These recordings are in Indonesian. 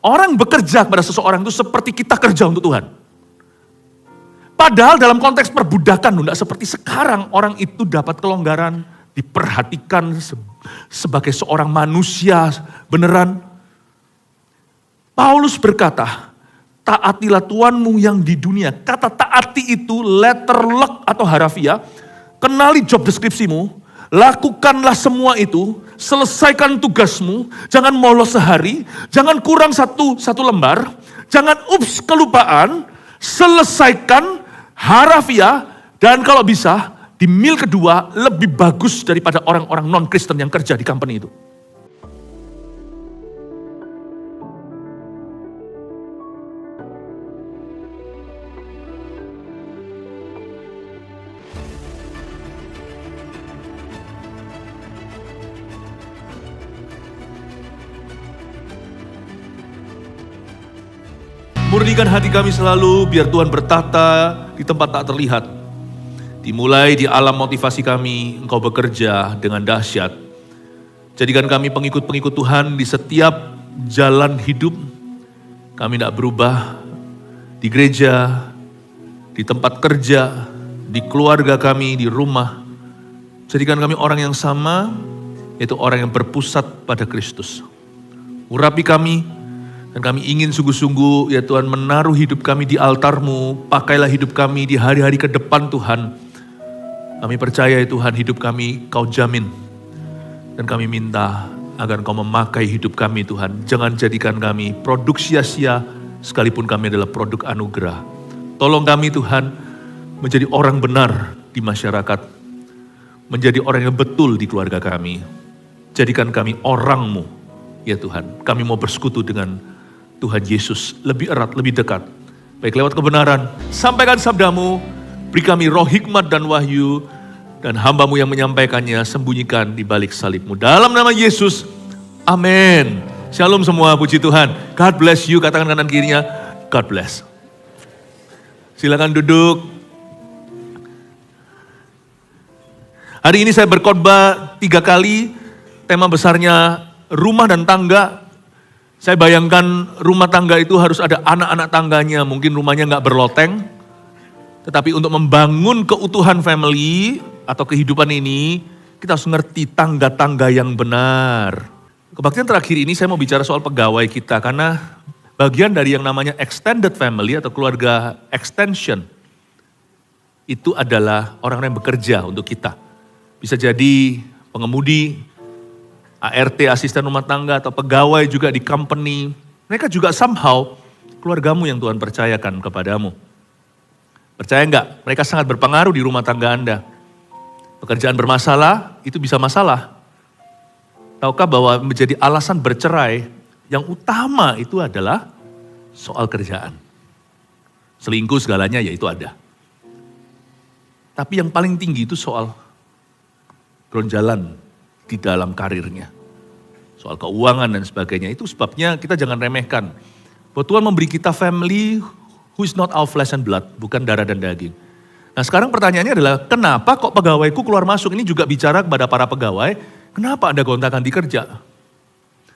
Orang bekerja kepada seseorang itu seperti kita kerja untuk Tuhan. Padahal dalam konteks perbudakan, tidak seperti sekarang orang itu dapat kelonggaran, diperhatikan sebagai seorang manusia beneran. Paulus berkata, taatilah Tuhanmu yang di dunia. Kata taati itu letter luck atau harafiah. Kenali job deskripsimu, lakukanlah semua itu, selesaikan tugasmu, jangan molor sehari, jangan kurang satu lembar, jangan kelupaan, selesaikan harafiah, dan kalau bisa di mil kedua lebih bagus daripada orang-orang non-Kristen yang kerja di company itu. Murnikan hati kami selalu, biar Tuhan bertata di tempat tak terlihat. Dimulai di alam motivasi kami, Engkau bekerja dengan dahsyat. Jadikan kami pengikut-pengikut Tuhan di setiap jalan hidup. Kami tidak berubah di gereja, di tempat kerja, di keluarga kami, di rumah. Jadikan kami orang yang sama, yaitu orang yang berpusat pada Kristus. Urapi kami, dan kami ingin sungguh-sungguh ya Tuhan menaruh hidup kami di altar-Mu. Pakailah hidup kami di hari-hari ke depan Tuhan. Kami percaya ya Tuhan, hidup kami Kau jamin. Dan kami minta agar Kau memakai hidup kami Tuhan. Jangan jadikan kami produk sia-sia sekalipun kami adalah produk anugerah. Tolong kami Tuhan menjadi orang benar di masyarakat. Menjadi orang yang betul di keluarga kami. Jadikan kami orang-Mu ya Tuhan. Kami mau bersekutu dengan Tuhan Yesus lebih erat, lebih dekat. Baik lewat kebenaran, sampaikan sabda-Mu, beri kami roh hikmat dan wahyu, dan hamba-Mu yang menyampaikannya sembunyikan di balik salib-Mu. Dalam nama Yesus, amin. Shalom semua, puji Tuhan. God bless you, katakan kanan kirinya, God bless. Silakan duduk. Hari ini saya berkhotbah 3 kali, tema besarnya rumah dan tangga. Saya bayangkan rumah tangga itu harus ada anak-anak tangganya. Mungkin rumahnya nggak berloteng. Tetapi untuk membangun keutuhan family atau kehidupan ini, kita harus ngerti tangga-tangga yang benar. Kebaktian terakhir ini saya mau bicara soal pegawai kita. Karena bagian dari yang namanya extended family atau keluarga extension. Itu adalah orang-orang yang bekerja untuk kita. Bisa jadi pengemudi, ART, asisten rumah tangga, atau pegawai juga di company. Mereka juga somehow keluargamu yang Tuhan percayakan kepadamu. Percaya enggak? Mereka sangat berpengaruh di rumah tangga Anda. Pekerjaan bermasalah, itu bisa masalah. Tahukah bahwa menjadi alasan bercerai, yang utama itu adalah soal kerjaan. Selingkuh segalanya ya itu ada. Tapi yang paling tinggi itu soal jalan di dalam karirnya. Soal keuangan dan sebagainya. Itu sebabnya kita jangan remehkan. Bahwa Tuhan memberi kita family who is not our flesh and blood. Bukan darah dan daging. Nah sekarang pertanyaannya adalah kenapa kok pegawaiku keluar masuk? Ini juga bicara kepada para pegawai. Kenapa Anda gonta-ganti kerja?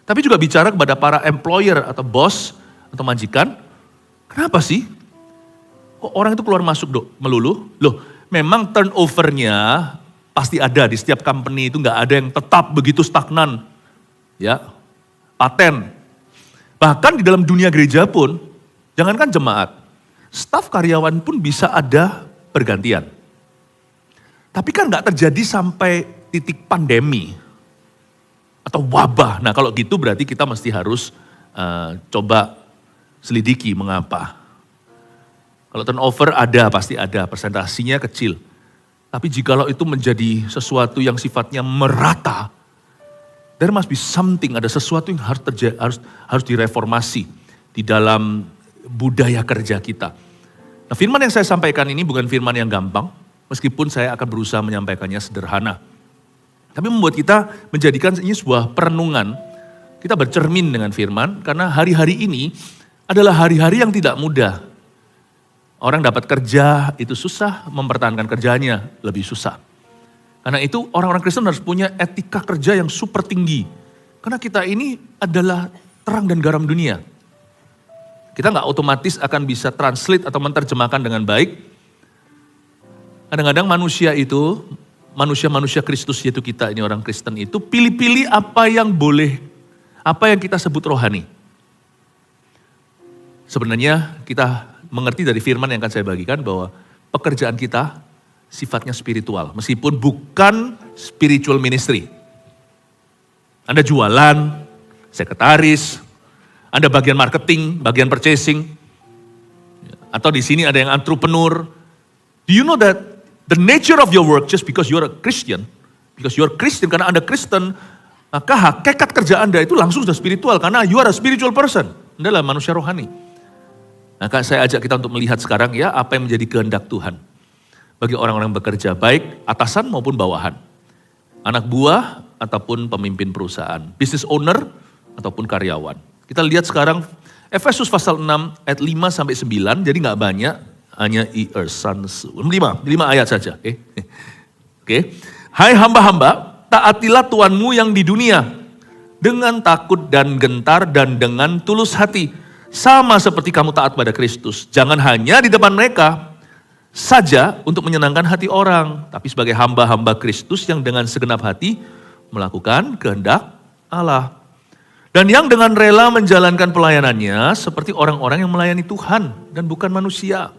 Tapi juga bicara kepada para employer atau bos atau majikan. Kenapa sih? Kok orang itu keluar masuk melulu? Loh memang turnovernya pasti ada di setiap company itu, nggak ada yang tetap begitu stagnan, ya, paten. Bahkan di dalam dunia gereja pun, jangankan jemaat, staf karyawan pun bisa ada pergantian. Tapi kan nggak terjadi sampai titik pandemi atau wabah. Nah kalau gitu berarti kita mesti harus coba selidiki mengapa. Kalau turnover ada, pasti ada, persentasinya kecil. Tapi jikalau itu menjadi sesuatu yang sifatnya merata, there must be something, ada sesuatu yang harus direformasi di dalam budaya kerja kita. Nah firman yang saya sampaikan ini bukan firman yang gampang, meskipun saya akan berusaha menyampaikannya sederhana. Tapi membuat kita menjadikan ini sebuah perenungan, kita bercermin dengan firman, karena hari-hari ini adalah hari-hari yang tidak mudah. Orang dapat kerja itu susah, mempertahankan kerjanya lebih susah. Karena itu orang-orang Kristen harus punya etika kerja yang super tinggi. Karena kita ini adalah terang dan garam dunia. Kita nggak otomatis akan bisa translate atau menerjemahkan dengan baik. Kadang-kadang manusia Kristus yaitu kita ini orang Kristen itu pilih-pilih apa yang boleh, apa yang kita sebut rohani. Sebenarnya kita mengerti dari firman yang akan saya bagikan bahwa pekerjaan kita sifatnya spiritual, meskipun bukan spiritual ministry. Anda jualan, sekretaris, Anda bagian marketing, bagian purchasing, atau di sini ada yang entrepreneur. Do you know that the nature of your work just because you're a Christian, karena Anda Kristen, maka hakikat kerja Anda itu langsung sudah spiritual, karena you are a spiritual person. Anda adalah manusia rohani. Maka saya ajak kita untuk melihat sekarang ya apa yang menjadi kehendak Tuhan bagi orang-orang bekerja, baik atasan maupun bawahan, anak buah ataupun pemimpin perusahaan, business owner ataupun karyawan. Kita lihat sekarang Efesus pasal 6 ayat 5 sampai 9, jadi nggak banyak, hanya 5 ayat saja. Oke. Hai hamba-hamba, taatilah Tuhanmu yang di dunia dengan takut dan gentar dan dengan tulus hati. Sama seperti kamu taat pada Kristus. Jangan hanya di depan mereka saja untuk menyenangkan hati orang, tapi sebagai hamba-hamba Kristus yang dengan segenap hati melakukan kehendak Allah. Dan yang dengan rela menjalankan pelayanannya seperti orang-orang yang melayani Tuhan dan bukan manusia.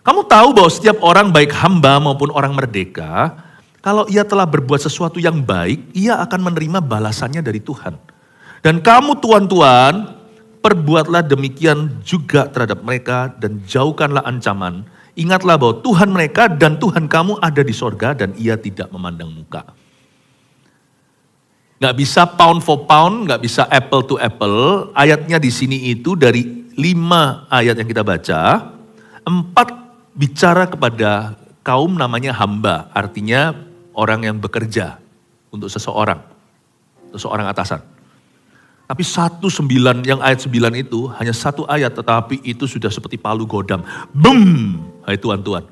Kamu tahu bahwa setiap orang baik hamba maupun orang merdeka, kalau ia telah berbuat sesuatu yang baik, ia akan menerima balasannya dari Tuhan. Dan kamu tuan-tuan, perbuatlah demikian juga terhadap mereka dan jauhkanlah ancaman. Ingatlah bahwa Tuhan mereka dan Tuhan kamu ada di sorga dan ia tidak memandang muka. Gak bisa pound for pound, gak bisa apple to apple. Ayatnya di sini itu dari 5 ayat yang kita baca, 4 bicara kepada kaum namanya hamba. Artinya orang yang bekerja untuk seseorang atasan. Tapi 1:9 yang ayat 9 itu hanya 1 ayat, tetapi itu sudah seperti palu godam. Boom! Hai tuan-tuan.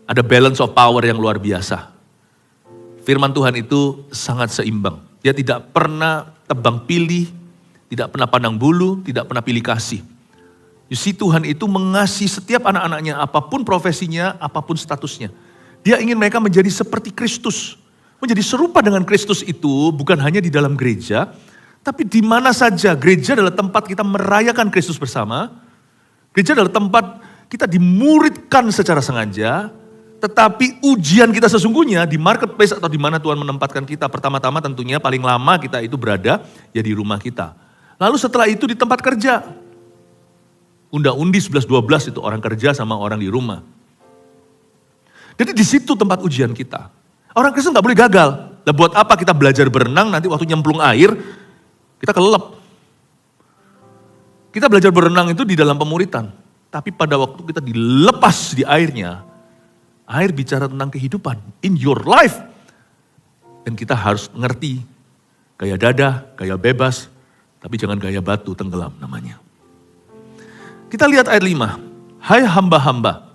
Ada balance of power yang luar biasa. Firman Tuhan itu sangat seimbang. Dia tidak pernah tebang pilih, tidak pernah pandang bulu, tidak pernah pilih kasih. You see, Tuhan itu mengasihi setiap anak-anaknya, apapun profesinya, apapun statusnya. Dia ingin mereka menjadi seperti Kristus. Menjadi serupa dengan Kristus itu bukan hanya di dalam gereja, tapi di mana saja. Gereja adalah tempat kita merayakan Kristus bersama. Gereja adalah tempat kita dimuridkan secara sengaja, tetapi ujian kita sesungguhnya di marketplace atau di mana Tuhan menempatkan kita. Pertama-tama tentunya paling lama kita itu berada ya di rumah kita. Lalu setelah itu di tempat kerja. Unda-undi 11-12 itu orang kerja sama orang di rumah. Jadi di situ tempat ujian kita. Orang Kristen gak boleh gagal. Nah, buat apa kita belajar berenang, nanti waktu nyemplung air, kita kelelep. Kita belajar berenang itu di dalam pemuritan. Tapi pada waktu kita dilepas di airnya, air bicara tentang kehidupan. In your life. Dan kita harus ngerti, gaya dada, gaya bebas, tapi jangan gaya batu tenggelam namanya. Kita lihat ayat 5. Hai hamba-hamba.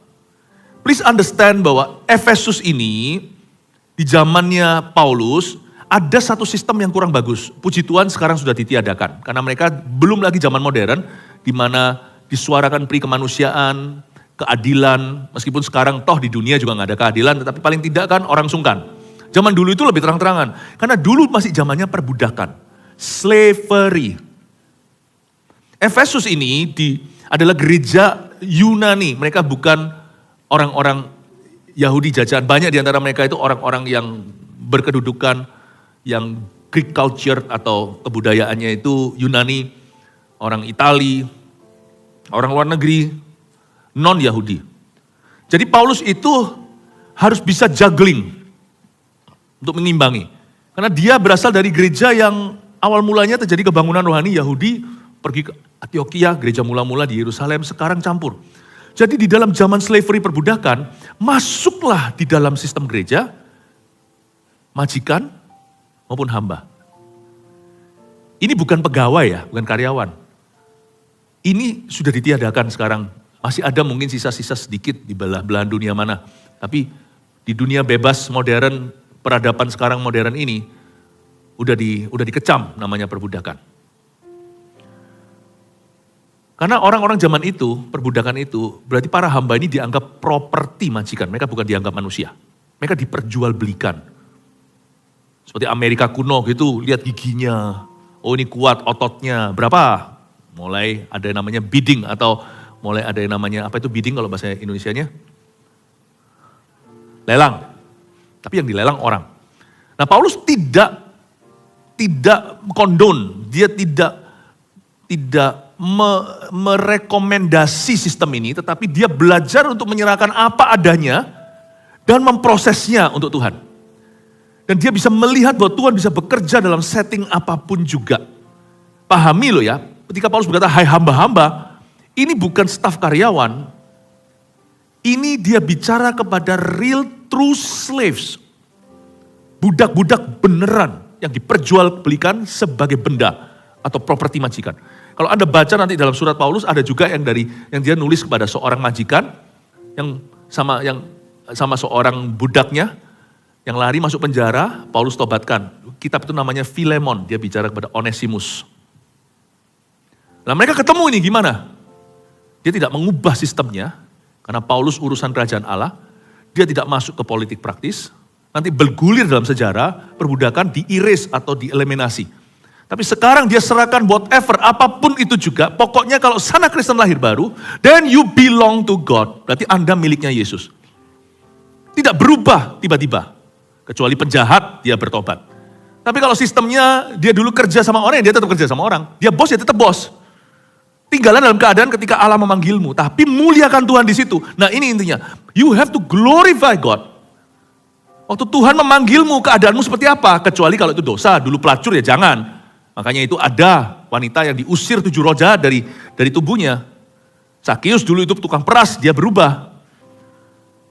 Please understand bahwa Efesus ini, di zamannya Paulus, ada satu sistem yang kurang bagus. Puji Tuhan sekarang sudah ditiadakan. Karena mereka belum lagi zaman modern, di mana disuarakan pri kemanusiaan, keadilan. Meskipun sekarang toh di dunia juga gak ada keadilan, tetapi paling tidak kan orang sungkan. Zaman dulu itu lebih terang-terangan. Karena dulu masih zamannya perbudakan. Slavery. Efesus ini adalah gereja Yunani. Mereka bukan orang-orang Yahudi jajahan. Banyak di antara mereka itu orang-orang yang berkedudukan, yang Greek culture atau kebudayaannya itu Yunani, orang Itali, orang luar negeri, non-Yahudi. Jadi Paulus itu harus bisa juggling untuk mengimbangi. Karena dia berasal dari gereja yang awal mulanya terjadi kebangunan rohani Yahudi, pergi ke Antioquia, gereja mula-mula di Yerusalem, sekarang campur. Jadi di dalam zaman slavery perbudakan, masuklah di dalam sistem gereja, majikan maupun hamba. Ini bukan pegawai ya, bukan karyawan. Ini sudah ditiadakan sekarang. Masih ada mungkin sisa-sisa sedikit di belahan dunia mana. Tapi di dunia bebas modern, peradaban sekarang modern ini, udah dikecam namanya perbudakan. Karena orang-orang zaman itu, perbudakan itu, berarti para hamba ini dianggap properti majikan. Mereka bukan dianggap manusia. Mereka diperjualbelikan. Seperti Amerika kuno gitu, lihat giginya. Oh ini kuat ototnya, berapa? Mulai ada yang namanya bidding atau mulai ada yang namanya, apa itu bidding kalau bahasa Indonesianya? Lelang. Tapi yang dilelang orang. Nah Paulus tidak kondon, dia tidak merekomendasi sistem ini, tetapi dia belajar untuk menyerahkan apa adanya dan memprosesnya untuk Tuhan. Dan dia bisa melihat bahwa Tuhan bisa bekerja dalam setting apapun juga. Pahami loh ya, ketika Paulus berkata, hai hamba-hamba, ini bukan staf karyawan, ini dia bicara kepada real true slaves. Budak-budak beneran yang diperjualbelikan sebagai benda atau properti majikan. Kalau Anda baca nanti dalam surat Paulus ada juga yang dia nulis kepada seorang majikan yang sama seorang budaknya yang lari masuk penjara, Paulus tobatkan. Kitab itu namanya Filemon, dia bicara kepada Onesimus. Nah mereka ketemu ini gimana? Dia tidak mengubah sistemnya, karena Paulus urusan kerajaan Allah, dia tidak masuk ke politik praktis, nanti bergulir dalam sejarah, perbudakan di-erase atau dieliminasi. Tapi sekarang dia serahkan whatever, apapun itu juga, pokoknya kalau sana Kristen lahir baru, then you belong to God, berarti Anda miliknya Yesus. Tidak berubah tiba-tiba, kecuali penjahat dia bertobat. Tapi kalau sistemnya dia dulu kerja sama orang, dia tetap kerja sama orang. Dia bos, ya tetap bos. Tinggalan dalam keadaan ketika Allah memanggilmu, tapi muliakan Tuhan di situ. Nah ini intinya, you have to glorify God. Waktu Tuhan memanggilmu, keadaanmu seperti apa? Kecuali kalau itu dosa, dulu pelacur ya jangan. Makanya itu ada wanita yang diusir 7 roh jahat dari tubuhnya. Sakius dulu itu tukang peras, dia berubah.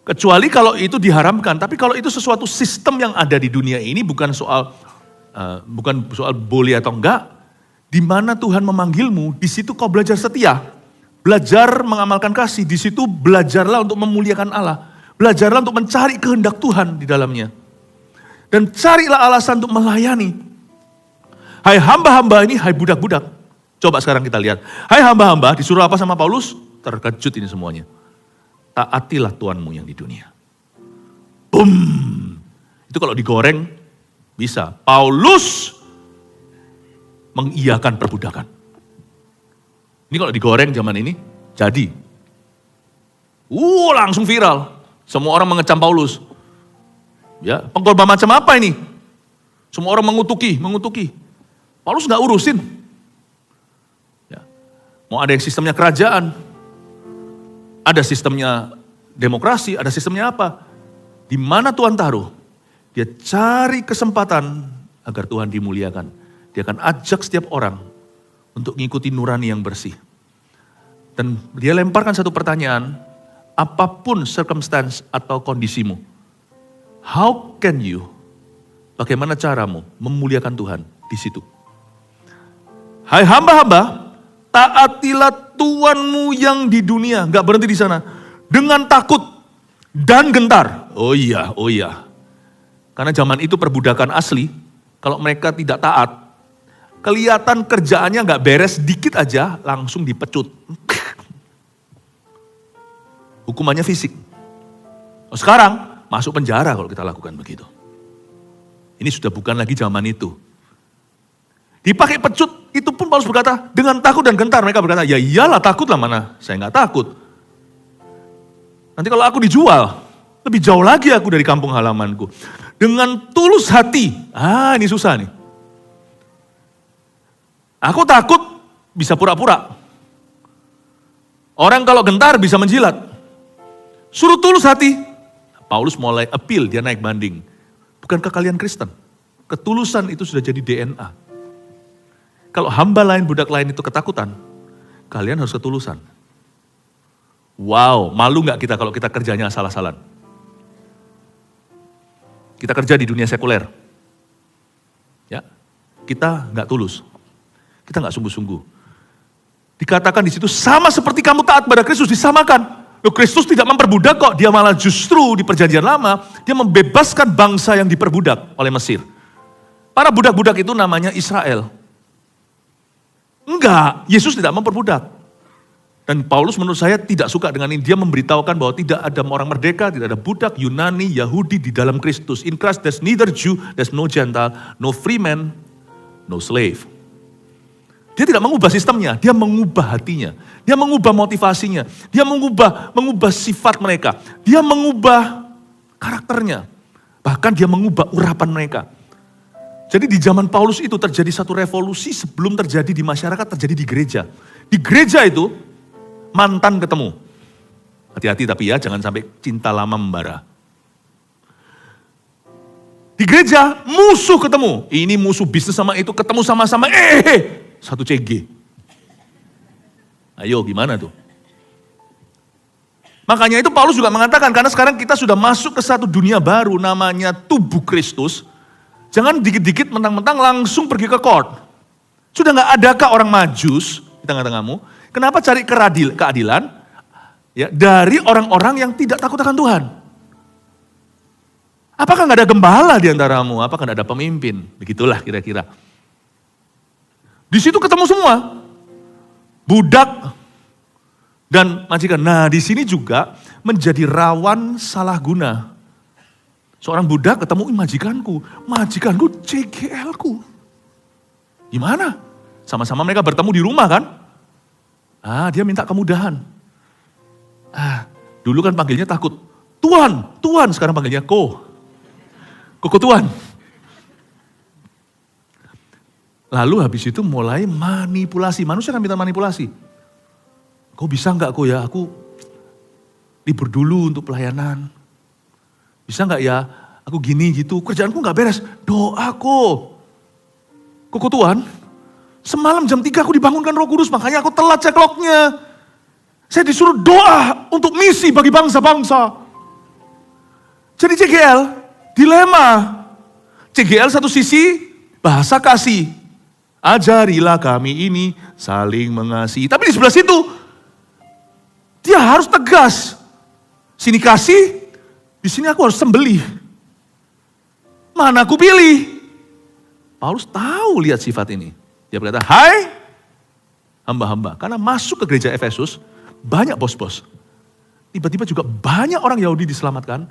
Kecuali kalau itu diharamkan, tapi kalau itu sesuatu sistem yang ada di dunia ini bukan soal boleh atau enggak. Di mana Tuhan memanggilmu, di situ kau belajar setia, belajar mengamalkan kasih, di situ belajarlah untuk memuliakan Allah, belajarlah untuk mencari kehendak Tuhan di dalamnya, dan carilah alasan untuk melayani. Hai hamba-hamba ini, hai budak-budak. Coba sekarang kita lihat. Hai hamba-hamba, disuruh apa sama Paulus? Terkejut ini semuanya. Taatilah Tuhanmu yang di dunia. Boom. Itu kalau digoreng, bisa. Paulus mengiyakan perbudakan. Ini kalau digoreng zaman ini, jadi. Langsung viral. Semua orang mengecam Paulus. Ya, pengkhotbah macam apa ini? Semua orang mengutuki. Paulus nggak urusin. Ya. Mau ada yang sistemnya kerajaan, ada sistemnya demokrasi, ada sistemnya apa? Di mana Tuhan taruh? Dia cari kesempatan agar Tuhan dimuliakan. Dia akan ajak setiap orang untuk mengikuti nurani yang bersih. Dan dia lemparkan satu pertanyaan, apapun circumstance atau kondisimu, how can you, bagaimana caramu memuliakan Tuhan di situ? Hai hamba-hamba, taatilah Tuhanmu yang di dunia. Gak berhenti di sana. Dengan takut dan gentar. Oh iya. Karena zaman itu perbudakan asli, kalau mereka tidak taat, kelihatan kerjaannya gak beres dikit aja, langsung dipecut. Hukumannya fisik. Sekarang, masuk penjara kalau kita lakukan begitu. Ini sudah bukan lagi zaman itu. Dipakai pecut, itu pun Paulus berkata, dengan takut dan gentar. Mereka berkata, ya iyalah takut lah, mana saya nggak takut. Nanti kalau aku dijual, lebih jauh lagi aku dari kampung halamanku. Dengan tulus hati, ini susah nih. Aku takut, bisa pura-pura. Orang kalau gentar bisa menjilat. Suruh tulus hati. Paulus mulai appeal, dia naik banding. Bukankah kalian Kristen? Ketulusan itu sudah jadi DNA. Kalau hamba lain, budak lain itu ketakutan, kalian harus ketulusan. Wow, malu gak kita kalau kita kerjanya asal-asalan? Kita kerja di dunia sekuler. Ya, kita gak tulus. Kita gak sungguh-sungguh. Dikatakan di situ sama seperti kamu taat pada Kristus, disamakan. Loh, Kristus tidak memperbudak kok, dia malah justru di perjanjian lama, dia membebaskan bangsa yang diperbudak oleh Mesir. Para budak-budak itu namanya Israel. Enggak, Yesus tidak memperbudak. Dan Paulus menurut saya tidak suka dengan ini. Dia memberitahukan bahwa tidak ada orang merdeka, tidak ada budak, Yunani, Yahudi di dalam Kristus. In Christ there's neither Jew, there's no Gentile, no free man, no slave. Dia tidak mengubah sistemnya, dia mengubah hatinya. Dia mengubah motivasinya. Dia mengubah sifat mereka. Dia mengubah karakternya. Bahkan dia mengubah urapan mereka. Jadi di zaman Paulus itu terjadi satu revolusi sebelum terjadi di masyarakat, terjadi di gereja. Di gereja itu mantan ketemu. Hati-hati tapi ya, jangan sampai cinta lama membara. Di gereja musuh ketemu. Ini musuh bisnis sama itu ketemu sama-sama. Satu CG. Ayo gimana tuh? Makanya itu Paulus juga mengatakan, karena sekarang kita sudah masuk ke satu dunia baru namanya tubuh Kristus. Jangan dikit-dikit mentang-mentang langsung pergi ke court. Sudah gak adakah orang Majus di tengah-tengahmu? Kenapa cari keadilan? Ya, dari orang-orang yang tidak takut akan Tuhan. Apakah gak ada gembala di antaramu? Apakah gak ada pemimpin? Begitulah kira-kira. Di situ ketemu semua. Budak dan majikan. Nah, di sini juga menjadi rawan salah guna. Seorang budak ketemu majikanku CGL-ku. Gimana? Sama-sama mereka bertemu di rumah kan? Dia minta kemudahan. Dulu kan panggilnya takut. Tuan, sekarang panggilnya Koko Tuan. Lalu habis itu mulai manipulasi. Manusia kan minta manipulasi. Kau bisa enggak ya, aku libur dulu untuk pelayanan. Bisa enggak ya, aku gini gitu, kerjaanku enggak beres. Doa Koko Tuan, semalam jam 3 aku dibangunkan Roh Kudus, makanya aku telat cek lognya. Saya disuruh doa untuk misi bagi bangsa-bangsa. Jadi CGL, dilema. CGL satu sisi, bahasa kasih. Ajarilah kami ini saling mengasihi. Tapi di sebelah situ, dia harus tegas. Sini kasih, di sini aku harus sembelih. Mana aku pilih? Paulus tahu lihat sifat ini. Dia berkata, hai hamba-hamba. Karena masuk ke gereja Efesus, banyak bos-bos. Tiba-tiba juga banyak orang Yahudi diselamatkan.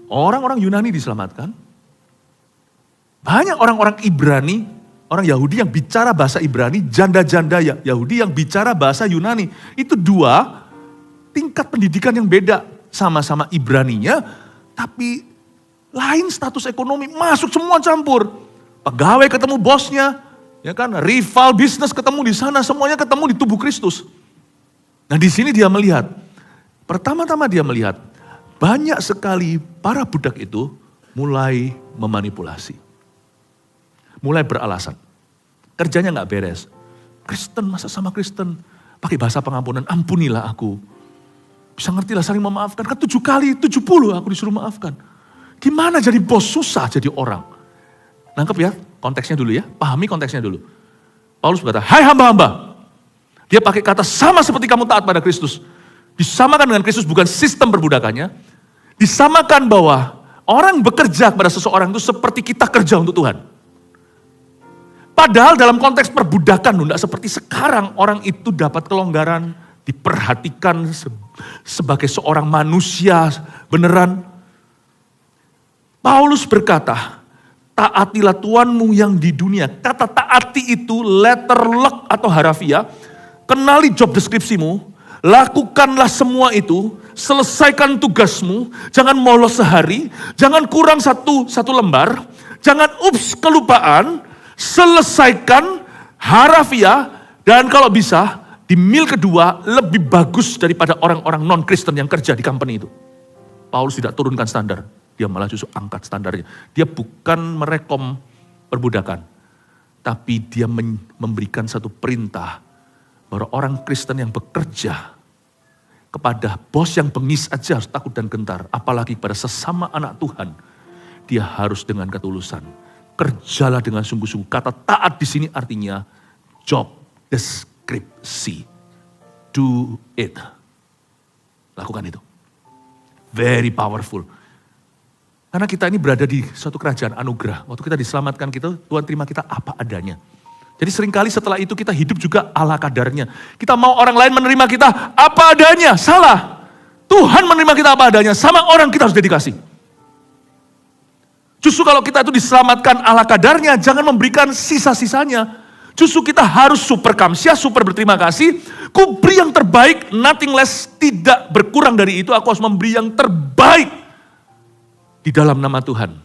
Orang-orang Yunani diselamatkan. Banyak orang-orang Ibrani, orang Yahudi yang bicara bahasa Ibrani, janda-janda Yahudi yang bicara bahasa Yunani. Itu dua tingkat pendidikan yang beda. Sama-sama Ibraninya, tapi lain status ekonomi, masuk semua campur. Pegawai ketemu bosnya, ya kan, rival bisnis ketemu di sana, semuanya ketemu di tubuh Kristus. Nah di sini dia melihat, pertama-tama dia melihat, banyak sekali para budak itu mulai memanipulasi. Mulai beralasan. Kerjanya gak beres. Kristen, masa sama Kristen? Pakai bahasa pengampunan, ampunilah aku. Bisa ngerti lah saling memaafkan. Kan 7 kali, 70 aku disuruh maafkan. Gimana jadi bos? Susah jadi orang. Nangkep ya konteksnya dulu ya. Pahami konteksnya dulu. Paulus berkata, hai hamba-hamba. Dia pakai kata sama seperti kamu taat pada Kristus. Disamakan dengan Kristus bukan sistem perbudakannya. Disamakan bahwa orang bekerja kepada seseorang itu seperti kita kerja untuk Tuhan. Padahal dalam konteks perbudakan, tidak seperti sekarang orang itu dapat kelonggaran, diperhatikan sebagai seorang manusia beneran. Paulus berkata, taatilah Tuanmu yang di dunia. Kata taati itu letter luck atau harafiah. Kenali job deskripsimu, lakukanlah semua itu, selesaikan tugasmu, jangan molos sehari, jangan kurang satu lembar, jangan kelupaan, selesaikan harafiah, dan kalau bisa di mil kedua lebih bagus daripada orang-orang non-Kristen yang kerja di company itu. Paulus tidak turunkan standar, dia malah justru angkat standarnya. Dia bukan merekom perbudakan, tapi dia memberikan satu perintah bahwa orang Kristen yang bekerja kepada bos yang bengis aja harus takut dan gentar, apalagi kepada sesama anak Tuhan, dia harus dengan ketulusan. Kerjalah dengan sungguh-sungguh. Kata taat di sini artinya job deskripsi. Do it. Lakukan itu. Very powerful. Karena kita ini berada di suatu kerajaan anugerah. Waktu kita diselamatkan kita, Tuhan terima kita apa adanya. Jadi seringkali setelah itu kita hidup juga ala kadarnya. Kita mau orang lain menerima kita apa adanya, salah. Tuhan menerima kita apa adanya, sama orang kita harus dedikasi. Justru kalau kita itu diselamatkan ala kadarnya, jangan memberikan sisa-sisanya. Justru kita harus super kamsia, super berterima kasih. Ku beri yang terbaik, nothing less, tidak berkurang dari itu. Aku harus memberi yang terbaik di dalam nama Tuhan.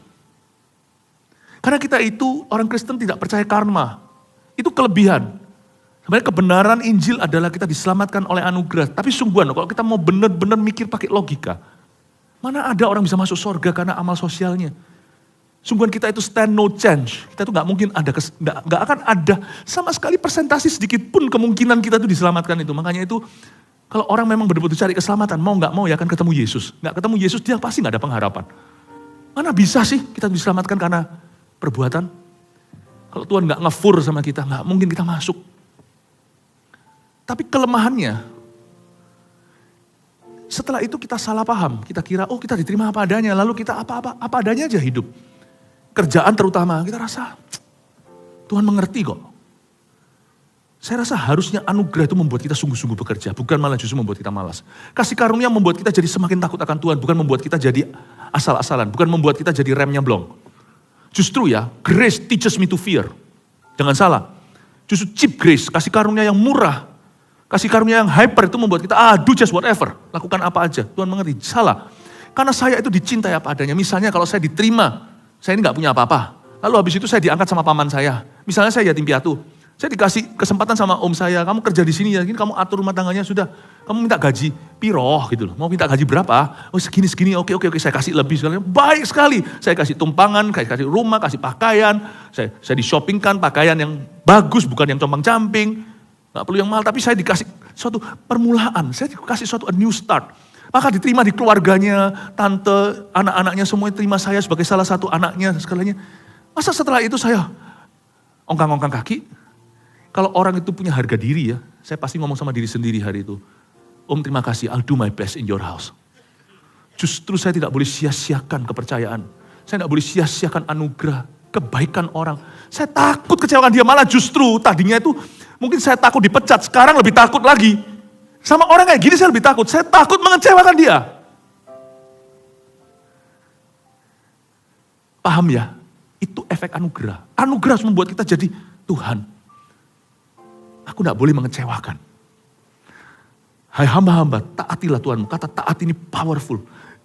Karena kita itu, orang Kristen tidak percaya karma. Itu kelebihan. Sebenarnya kebenaran Injil adalah kita diselamatkan oleh anugerah. Tapi sungguhan, kalau kita mau benar-benar mikir pakai logika. Mana ada orang bisa masuk surga karena amal sosialnya. Sungguhan kita itu stand no change. Kita itu gak mungkin ada, gak akan ada sama sekali persentase sedikit pun kemungkinan kita itu diselamatkan itu. Makanya itu kalau orang memang benar-benar cari keselamatan, mau gak mau ya akan ketemu Yesus. Gak ketemu Yesus dia pasti gak ada pengharapan. Mana bisa sih kita diselamatkan karena perbuatan? Kalau Tuhan gak ngefur sama kita, gak mungkin kita masuk. Tapi kelemahannya, setelah itu kita salah paham. Kita kira, oh kita diterima apa adanya, lalu kita apa adanya aja hidup. Kerjaan terutama, kita rasa Tuhan mengerti kok. Saya rasa harusnya anugerah itu membuat kita sungguh-sungguh bekerja, bukan malah justru membuat kita malas. Kasih karunia membuat kita jadi semakin takut akan Tuhan, bukan membuat kita jadi asal-asalan, bukan membuat kita jadi remnya blong. Justru ya, grace teaches me to fear. Jangan salah. Justru cheap grace, kasih karunia yang murah, kasih karunia yang hyper itu membuat kita, do just whatever, lakukan apa aja. Tuhan mengerti, salah. Karena saya itu dicintai apa adanya. Misalnya kalau saya diterima, saya ini gak punya apa-apa. Lalu habis itu saya diangkat sama paman saya. Misalnya saya yatim piatu. Saya dikasih kesempatan sama om saya, kamu kerja di sini ya, kamu atur rumah tangganya sudah. Kamu minta gaji piroh gitu loh. Mau minta gaji berapa? Oh segini, oke, saya kasih lebih sekali. Baik sekali. Saya kasih tumpangan, kasih rumah, kasih pakaian. Saya di-shoppingkan pakaian yang bagus, bukan yang compang-camping. Gak perlu yang mahal, tapi saya dikasih suatu permulaan. Saya dikasih suatu a new start. Maka diterima di keluarganya, tante, anak-anaknya semuanya terima saya sebagai salah satu anaknya segalanya. Masa setelah itu saya ongkang-ongkang kaki? Kalau orang itu punya harga diri ya, saya pasti ngomong sama diri sendiri hari itu. Om terima kasih, I'll do my best in your house. Justru saya tidak boleh sia-siakan kepercayaan. Saya tidak boleh sia-siakan anugerah, kebaikan orang. Saya takut kecewakan dia, malah justru tadinya itu mungkin saya takut dipecat, sekarang lebih takut lagi. Sama orang kayak gini saya lebih takut, saya takut mengecewakan dia. Paham ya? Itu efek anugerah. Anugerah harus membuat kita jadi Tuhan. Aku tidak boleh mengecewakan. Hai hamba-hamba, taatilah Tuhanmu. Kata taat ini powerful.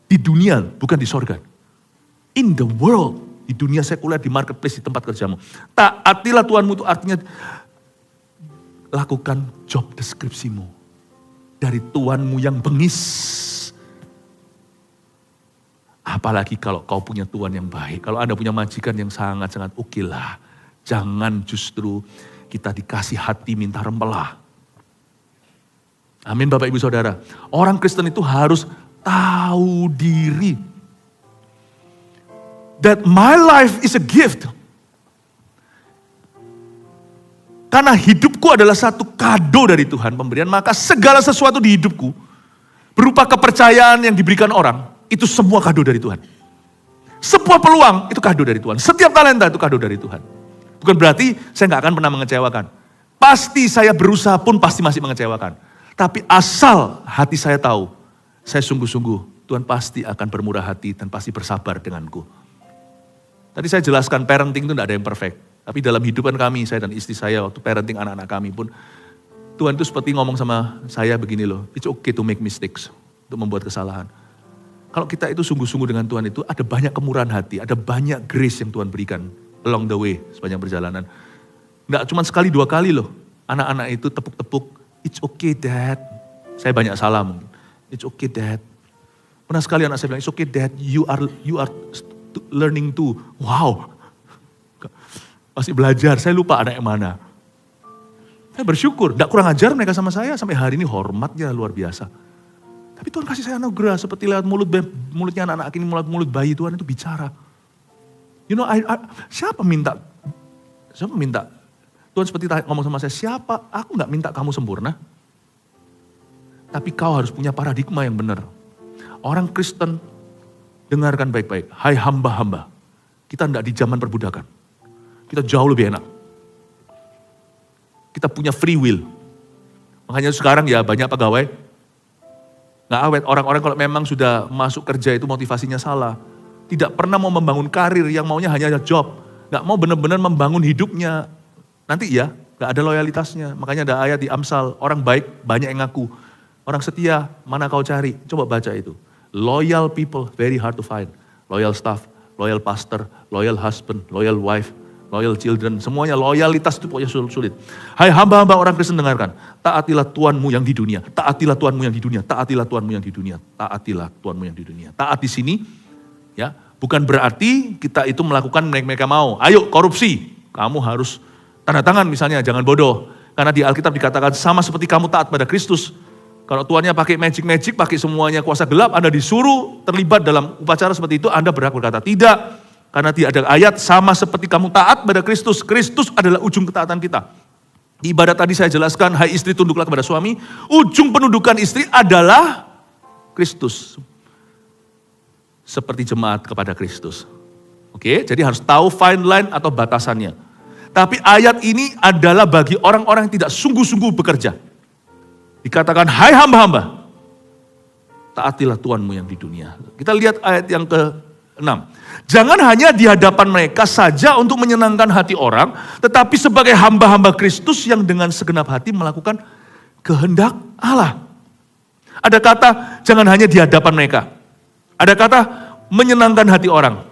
Di dunia, bukan di sorga. In the world. Di dunia sekuler, di marketplace, di tempat kerjamu. Taatilah Tuhanmu itu artinya lakukan job deskripsimu. Dari Tuhanmu yang bengis. Apalagi kalau kau punya Tuhan yang baik. Kalau Anda punya majikan yang sangat-sangat oke lah. Jangan justru kita dikasih hati minta rempelah. Amin Bapak Ibu Saudara. Orang Kristen itu harus tahu diri. That my life is a gift. Karena hidupku adalah satu kado dari Tuhan pemberian, maka segala sesuatu di hidupku berupa kepercayaan yang diberikan orang, itu semua kado dari Tuhan. Sebuah peluang itu kado dari Tuhan. Setiap talenta itu kado dari Tuhan. Bukan berarti saya gak akan pernah mengecewakan. Pasti saya berusaha pun pasti masih mengecewakan. Tapi asal hati saya tahu, saya sungguh-sungguh, Tuhan pasti akan bermurah hati dan pasti bersabar denganku. Tadi saya jelaskan parenting itu tidak ada yang perfect. Tapi dalam hidupan kami, saya dan istri saya waktu parenting anak-anak kami pun, Tuhan itu seperti ngomong sama saya begini loh, it's okay to make mistakes, untuk membuat kesalahan. Kalau kita itu sungguh-sungguh dengan Tuhan itu, ada banyak kemurahan hati, ada banyak grace yang Tuhan berikan along the way, sepanjang perjalanan. Nggak cuma sekali dua kali loh, anak-anak itu tepuk-tepuk, it's okay dad. Saya banyak salah mungkin, it's okay dad. Pernah sekali anak saya bilang, it's okay dad, you are learning too. Wow. Masih belajar, saya lupa anak yang mana. Saya bersyukur, tidak kurang ajar mereka sama saya, sampai hari ini hormatnya luar biasa. Tapi Tuhan kasih saya anugerah, seperti lewat mulutnya anak-anak ini, mulut bayi Tuhan itu bicara. You know, siapa minta, Tuhan seperti ngomong sama saya, siapa, aku gak minta kamu sempurna. Tapi kau harus punya paradigma yang benar. Orang Kristen, dengarkan baik-baik, hai hamba-hamba, kita tidak di zaman perbudakan. Kita jauh lebih enak. Kita punya free will. Makanya sekarang ya banyak pegawai nggak awet. Orang-orang kalau memang sudah masuk kerja itu motivasinya salah. Tidak pernah mau membangun karir, yang maunya hanya job. Nggak mau benar-benar membangun hidupnya. Nanti ya, nggak ada loyalitasnya. Makanya ada ayat di Amsal, orang baik banyak yang ngaku. Orang setia, mana kau cari? Coba baca itu. Loyal people, very hard to find. Loyal staff, loyal pastor, loyal husband, loyal wife, loyal children. Semuanya loyalitas itu pokoknya sulit. Hai hamba-hamba orang Kristen dengarkan. Taatilah Tuhanmu yang di dunia. Taatilah Tuhanmu yang di dunia. Taatilah Tuhanmu yang di dunia. Taatilah Tuhanmu yang di dunia. Taat di sini, ya, bukan berarti kita itu melakukan mereka mau. Ayo korupsi, kamu harus tanda tangan misalnya, jangan bodoh. Karena di Alkitab dikatakan sama seperti kamu taat pada Kristus. Kalau tuannya pakai magic, pakai semuanya kuasa gelap, Anda disuruh terlibat dalam upacara seperti itu, Anda berhak berkata tidak. Karena tidak ada ayat sama seperti kamu taat pada Kristus. Kristus adalah ujung ketaatan kita. Di ibadat tadi saya jelaskan, hai istri tunduklah kepada suami. Ujung penundukan istri adalah Kristus. Seperti jemaat kepada Kristus. Oke, jadi harus tahu fine line atau batasannya. Tapi ayat ini adalah bagi orang-orang yang tidak sungguh-sungguh bekerja. Dikatakan, hai hamba-hamba, taatilah Tuhanmu yang di dunia. Kita lihat ayat yang ke-6. Jangan hanya di hadapan mereka saja untuk menyenangkan hati orang, tetapi sebagai hamba-hamba Kristus yang dengan segenap hati melakukan kehendak Allah. Ada kata, jangan hanya di hadapan mereka. Ada kata, menyenangkan hati orang.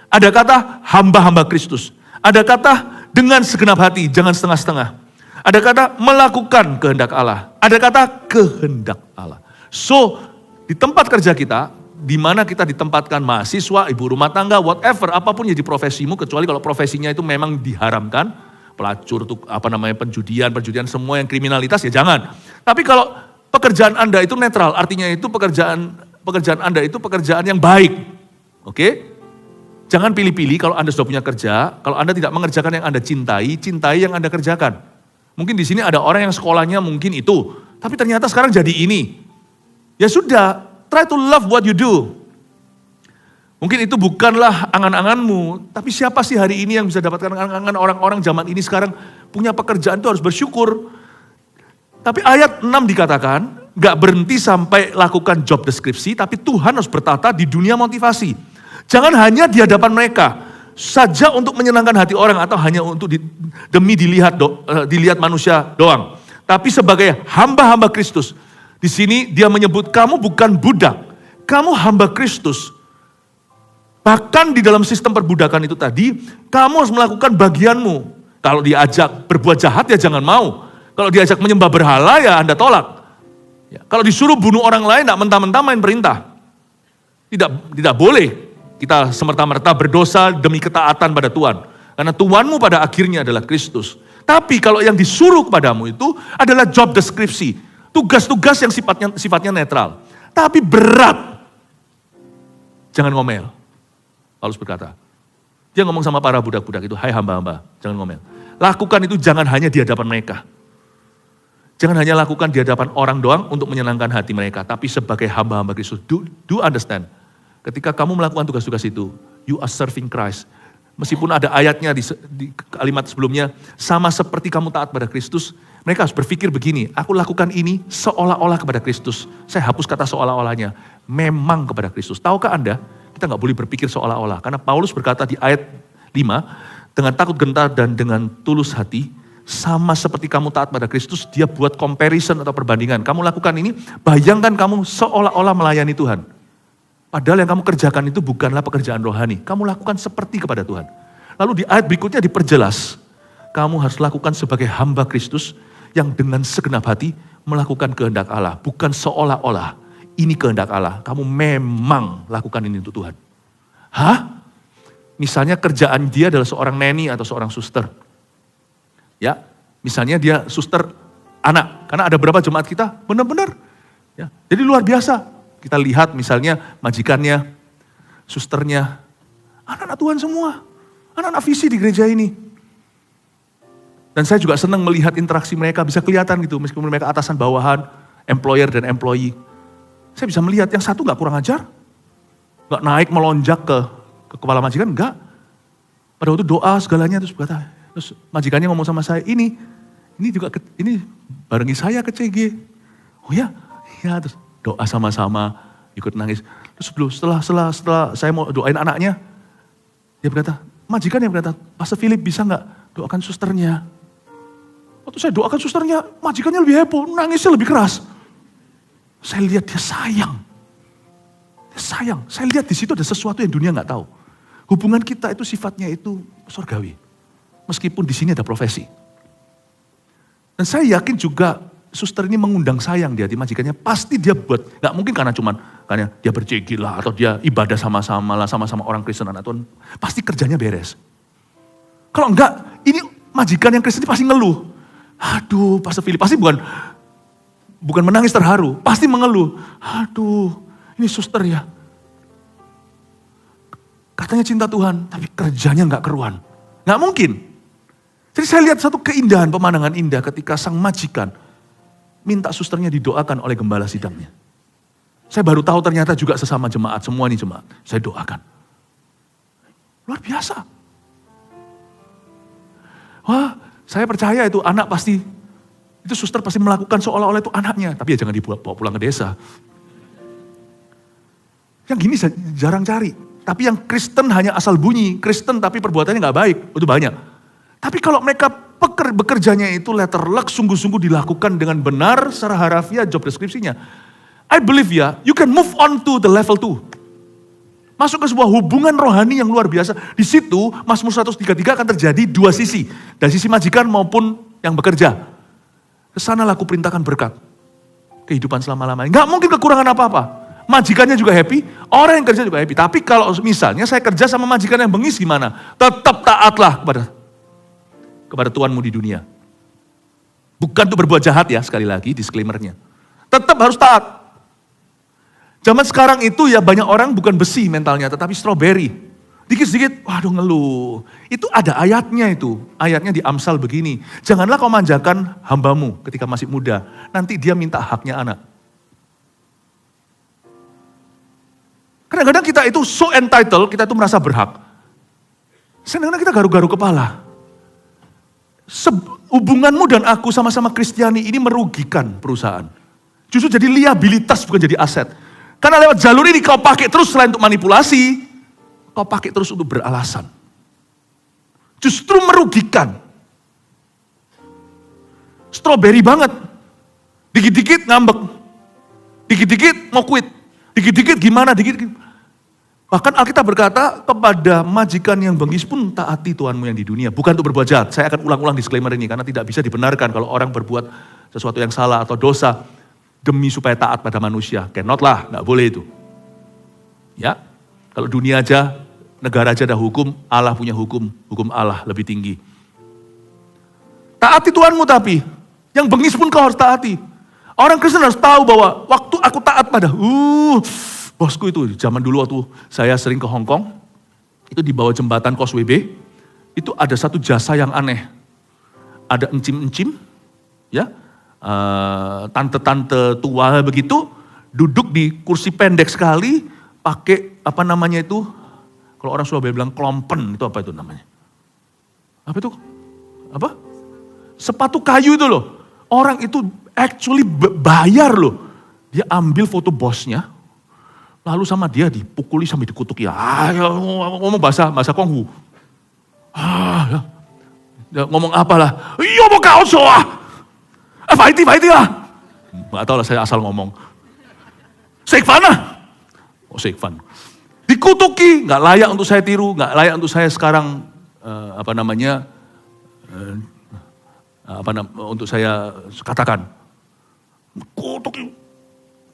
Ada kata, hamba-hamba Kristus. Ada kata, dengan segenap hati, jangan setengah-setengah. Ada kata melakukan kehendak Allah. Ada kata kehendak Allah. So, di tempat kerja kita, di mana kita ditempatkan mahasiswa, ibu rumah tangga, whatever, apapun jadi profesimu, kecuali kalau profesinya itu memang diharamkan, pelacur, penjudian, semua yang kriminalitas ya jangan. Tapi kalau pekerjaan Anda itu netral, artinya itu pekerjaan Anda itu pekerjaan yang baik. Oke? Jangan pilih-pilih kalau Anda sudah punya kerja, kalau Anda tidak mengerjakan yang Anda cintai, cintai yang Anda kerjakan. Mungkin di sini ada orang yang sekolahnya mungkin itu, tapi ternyata sekarang jadi ini. Ya sudah, try to love what you do. Mungkin itu bukanlah angan-anganmu, tapi siapa sih hari ini yang bisa dapatkan angan-angan orang-orang zaman ini sekarang punya pekerjaan itu harus bersyukur. Tapi ayat 6 dikatakan, gak berhenti sampai lakukan job deskripsi, tapi Tuhan harus bertata di dunia motivasi. Jangan hanya di hadapan mereka saja untuk menyenangkan hati orang atau hanya untuk demi dilihat manusia doang. Tapi sebagai hamba-hamba Kristus. Di sini dia menyebut kamu bukan budak, kamu hamba Kristus. Bahkan di dalam sistem perbudakan itu tadi, kamu harus melakukan bagianmu. Kalau diajak berbuat jahat ya jangan mau. Kalau diajak menyembah berhala ya Anda tolak. Ya, kalau disuruh bunuh orang lain, tidak mentah-mentah main perintah. Tidak boleh. Kita semerta-merta berdosa demi ketaatan pada Tuhan. Karena Tuhanmu pada akhirnya adalah Kristus. Tapi kalau yang disuruh kepadamu itu adalah job deskripsi. Tugas-tugas yang sifatnya netral. Tapi berat. Jangan ngomel. Paulus berkata. Dia ngomong sama para budak-budak itu, hai hamba-hamba, jangan ngomel. Lakukan itu jangan hanya di hadapan mereka. Jangan hanya lakukan di hadapan orang doang untuk menyenangkan hati mereka. Tapi sebagai hamba-hamba Kristus. Do understand. Ketika kamu melakukan tugas-tugas itu, you are serving Christ. Meskipun ada ayatnya di kalimat sebelumnya, sama seperti kamu taat pada Kristus, mereka harus berpikir begini, aku lakukan ini seolah-olah kepada Kristus. Saya hapus kata seolah-olahnya, memang kepada Kristus. Tahukah Anda, kita gak boleh berpikir seolah-olah. Karena Paulus berkata di ayat 5, dengan takut gentar dan dengan tulus hati, sama seperti kamu taat pada Kristus, dia buat comparison atau perbandingan. Kamu lakukan ini, bayangkan kamu seolah-olah melayani Tuhan. Padahal yang kamu kerjakan itu bukanlah pekerjaan rohani. Kamu lakukan seperti kepada Tuhan. Lalu di ayat berikutnya diperjelas. Kamu harus lakukan sebagai hamba Kristus yang dengan segenap hati melakukan kehendak Allah. Bukan seolah-olah ini kehendak Allah. Kamu memang lakukan ini untuk Tuhan. Hah? Misalnya kerjaan dia adalah seorang neni atau seorang suster. Ya, misalnya dia suster anak. Karena ada berapa jemaat kita? Benar-benar. Ya, jadi luar biasa. Kita lihat misalnya majikannya, susternya, anak-anak Tuhan semua, anak-anak visi di gereja ini. Dan saya juga senang melihat interaksi mereka, bisa kelihatan gitu, meskipun mereka atasan bawahan, employer dan employee. Saya bisa melihat yang satu gak kurang ajar, gak naik melonjak ke kepala majikan, enggak. Pada waktu doa segalanya terus berkata, terus majikannya ngomong sama saya, ini ini juga ini barengi saya ke CG. Oh ya, ya terus doa sama-sama, ikut nangis. Terus setelah saya mau doain anaknya, dia berkata, majikan yang berkata, Pastor Philip bisa nggak doakan susternya? Waktu saya doakan susternya, majikannya lebih heboh, nangisnya lebih keras. Saya lihat dia sayang. Dia sayang. Saya lihat di situ ada sesuatu yang dunia nggak tahu. Hubungan kita itu sifatnya itu surgawi. Meskipun di sini ada profesi. Dan saya yakin juga suster ini mengundang sayang di hati majikannya. Pasti dia buat, nggak mungkin karena dia bercegil lah, atau dia ibadah sama-sama lah, sama-sama orang Kristen anak Tuhan. Pasti kerjanya beres. Kalau enggak, ini majikan yang Kristen ini pasti ngeluh. Aduh, Pastor Philip pasti bukan menangis terharu, pasti mengeluh. Aduh, ini suster ya. Katanya cinta Tuhan, tapi kerjanya nggak keruan. Nggak mungkin. Jadi saya lihat satu keindahan, pemandangan indah ketika sang majikan minta susternya didoakan oleh gembala sidangnya. Saya baru tahu ternyata juga sesama jemaat, semua ini jemaat. Saya doakan. Luar biasa. Wah, saya percaya itu anak pasti, itu suster pasti melakukan seolah-olah itu anaknya. Tapi ya jangan dibawa pulang ke desa. Yang gini jarang cari. Tapi yang Kristen hanya asal bunyi. Kristen tapi perbuatannya gak baik. Itu banyak. Tapi kalau mereka bekerjanya itu letter luck, sungguh-sungguh dilakukan dengan benar secara harafiah job deskripsinya. I believe ya, you can move on to the level 2. Masuk ke sebuah hubungan rohani yang luar biasa. Di situ Mazmur 133 akan terjadi dua sisi. Dari sisi majikan maupun yang bekerja. Kesanalah aku perintahkan berkat. Kehidupan selama-lamanya. Gak mungkin kekurangan apa-apa. Majikannya juga happy, orang yang kerja juga happy. Tapi kalau misalnya saya kerja sama majikan yang bengis gimana? Tetap taatlah kepada Tuhanmu di dunia. Bukan untuk berbuat jahat ya, sekali lagi disclaimer-nya. Tetap harus taat. Zaman sekarang itu ya banyak orang bukan besi mentalnya, tetapi stroberi. Dikit-sedikit, waduh ngeluh. Itu ada ayatnya itu. Ayatnya di Amsal begini. Janganlah kau manjakan hambamu ketika masih muda. Nanti dia minta haknya anak. Kadang-kadang kita itu so entitled, kita itu merasa berhak. Kadang-kadang kita garu-garu kepala. Hubunganmu dan aku sama-sama Kristiani ini merugikan perusahaan. Justru jadi liabilitas bukan jadi aset. Karena lewat jalur ini kau pakai terus selain untuk manipulasi, kau pakai terus untuk beralasan. Justru merugikan. Strawberry banget. Dikit-dikit ngambek. Dikit-dikit mau quit. Dikit-dikit gimana, dikit-dikit. Bahkan Alkitab berkata kepada majikan yang bengis pun taati Tuhanmu yang di dunia. Bukan untuk berbuat jahat. Saya akan ulang-ulang disclaimer ini karena tidak bisa dibenarkan kalau orang berbuat sesuatu yang salah atau dosa demi supaya taat pada manusia. Cannot lah, gak boleh itu. Ya, kalau dunia aja, negara aja ada hukum, Allah punya hukum Allah lebih tinggi. Taati Tuhanmu tapi, yang bengis pun kau harus taati. Orang Kristen harus tahu bahwa waktu aku taat pada, bosku itu zaman dulu waktu saya sering ke Hong Kong, itu di bawah jembatan Causeway Bay, itu ada satu jasa yang aneh. Ada encim-encim, ya, tante-tante tua begitu, duduk di kursi pendek sekali, pakai apa namanya itu, kalau orang Surabaya bilang klompen, itu apa itu namanya? Apa itu? Apa? Sepatu kayu itu loh. Orang itu actually bayar loh. Dia ambil foto bosnya, lalu sama dia dipukuli sampai dikutuki. Ngomong bahasa Konghu. Ya, ngomong apalah. Iya mau kau soa. Fighty lah. Gak tau lah saya asal ngomong. Sekvan lah. Oh Sekvan. Dikutuki, gak layak untuk saya tiru, gak layak untuk saya sekarang, untuk saya katakan.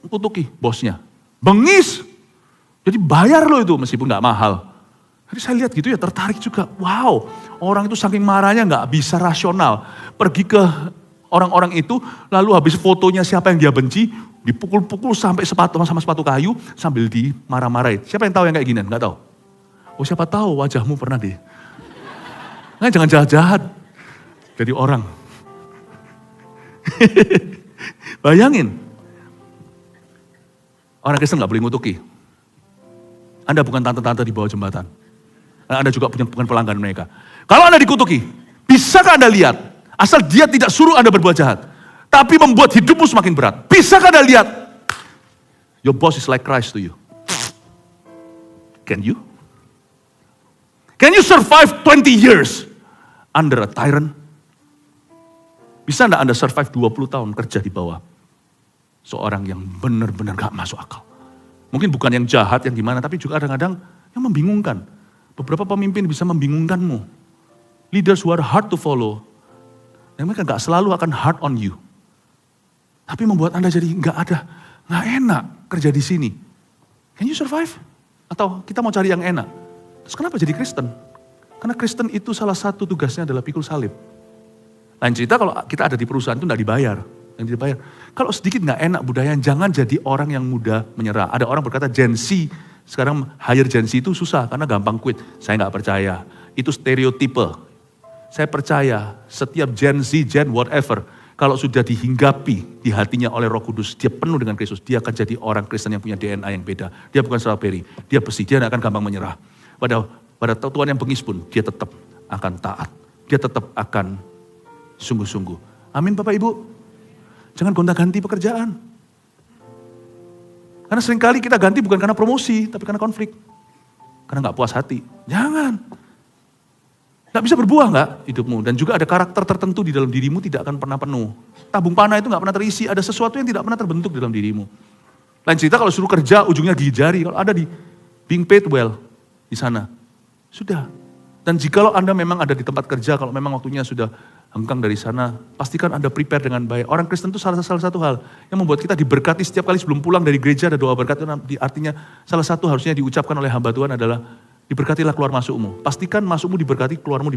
Kutuki bosnya. Bengis. Jadi bayar loh itu meskipun gak mahal. Jadi saya lihat gitu ya tertarik juga. Wow, orang itu saking marahnya gak bisa rasional. Pergi ke orang-orang itu, lalu habis fotonya siapa yang dia benci, dipukul-pukul sampai sama sepatu kayu, sambil dimarah-marahin. Siapa yang tahu yang kayak gini? Nggak tahu. Oh siapa tahu wajahmu pernah deh. Nah, jangan jahat-jahat. Jadi orang. Bayangin. Orang Kristen nggak boleh ngutuki. Anda bukan tante-tante di bawah jembatan. Anda juga bukan pelanggan mereka. Kalau Anda dikutuki, bisakah Anda lihat? Asal dia tidak suruh Anda berbuat jahat. Tapi membuat hidupmu semakin berat. Bisakah Anda lihat? Your boss is like Christ to you. Can you? Can you survive 20 years under a tyrant? Bisa enggak Anda survive 20 tahun kerja di bawah seorang yang benar-benar gak masuk akal? Mungkin bukan yang jahat, yang gimana, tapi juga kadang-kadang yang membingungkan. Beberapa pemimpin bisa membingungkanmu. Leaders who are hard to follow, yang mereka gak selalu akan hard on you. Tapi membuat Anda jadi gak enak kerja di sini. Can you survive? Atau kita mau cari yang enak? Terus kenapa jadi Kristen? Karena Kristen itu salah satu tugasnya adalah pikul salib. Lain cerita kalau kita ada di perusahaan itu gak dibayar. Yang dibayar. Kalau sedikit gak enak budaya, jangan jadi orang yang mudah menyerah. Ada orang berkata Gen Z, sekarang hire Gen Z itu susah karena gampang quit. Saya gak percaya. Itu stereotipe. Saya percaya setiap Gen Z, Gen whatever, kalau sudah dihinggapi di hatinya oleh Roh Kudus, dia penuh dengan Kristus, dia akan jadi orang Kristen yang punya DNA yang beda. Dia bukan strawberry, dia besi, dia tidak akan gampang menyerah. Pada Tuhan yang bengis pun, dia tetap akan taat. Dia tetap akan sungguh-sungguh. Amin Bapak Ibu. Jangan gonta-ganti pekerjaan. Karena seringkali kita ganti bukan karena promosi, tapi karena konflik. Karena gak puas hati. Jangan. Gak bisa berbuah gak hidupmu? Dan juga ada karakter tertentu di dalam dirimu tidak akan pernah penuh. Tabung panah itu gak pernah terisi, ada sesuatu yang tidak pernah terbentuk di dalam dirimu. Lain cerita kalau suruh kerja ujungnya gigi jari, kalau ada di being paid well di sana. Sudah. Dan jikalau Anda memang ada di tempat kerja, kalau memang waktunya sudah hengkang dari sana, pastikan Anda prepare dengan baik. Orang Kristen itu salah satu hal yang membuat kita diberkati setiap kali sebelum pulang dari gereja ada doa berkat. Artinya salah satu harusnya diucapkan oleh hamba Tuhan adalah diberkatilah keluar masukmu. Pastikan masukmu diberkati, keluarmu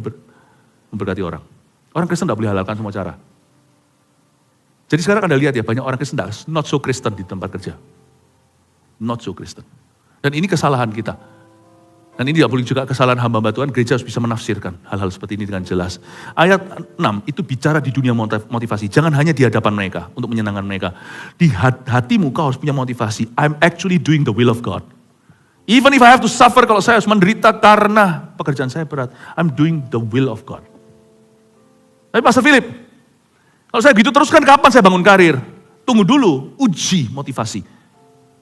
memberkati orang. Orang Kristen tidak boleh halalkan semua cara. Jadi sekarang Anda lihat ya, banyak orang Kristen not so Kristen di tempat kerja. Not so Kristen. Dan ini kesalahan kita. Dan ini tidak boleh juga kesalahan hamba Tuhan, gereja harus bisa menafsirkan hal-hal seperti ini dengan jelas. Ayat 6 itu bicara di dunia motivasi. Jangan hanya di hadapan mereka, untuk menyenangkan mereka. Di hatimu kau harus punya motivasi. I'm actually doing the will of God. Even if I have to suffer, kalau saya harus menderita karena pekerjaan saya berat. I'm doing the will of God. Tapi Pastor Philip, kalau saya gitu terus kan kapan saya bangun karir? Tunggu dulu, uji motivasi.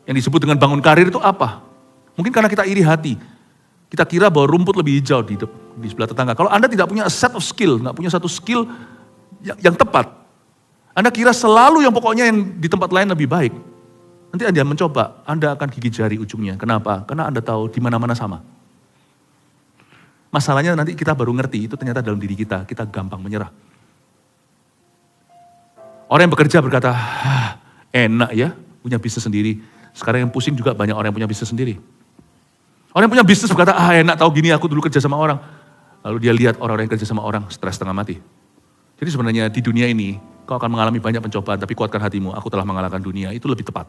Yang disebut dengan bangun karir itu apa? Mungkin karena kita iri hati. Kita kira bahwa rumput lebih hijau di sebelah tetangga. Kalau Anda tidak punya a set of skill, nggak punya satu skill yang tepat. Anda kira selalu yang pokoknya yang di tempat lain lebih baik. Nanti Anda mencoba, Anda akan gigit jari ujungnya. Kenapa? Karena Anda tahu di mana-mana sama. Masalahnya nanti kita baru ngerti, itu ternyata dalam diri kita gampang menyerah. Orang yang bekerja berkata, enak ya punya bisnis sendiri. Sekarang yang pusing juga banyak orang yang punya bisnis sendiri. Orang yang punya bisnis berkata, enak tahu gini aku dulu kerja sama orang. Lalu dia lihat orang-orang yang kerja sama orang, stres setengah mati. Jadi sebenarnya di dunia ini, kau akan mengalami banyak pencobaan, tapi kuatkan hatimu, aku telah mengalahkan dunia, itu lebih tepat.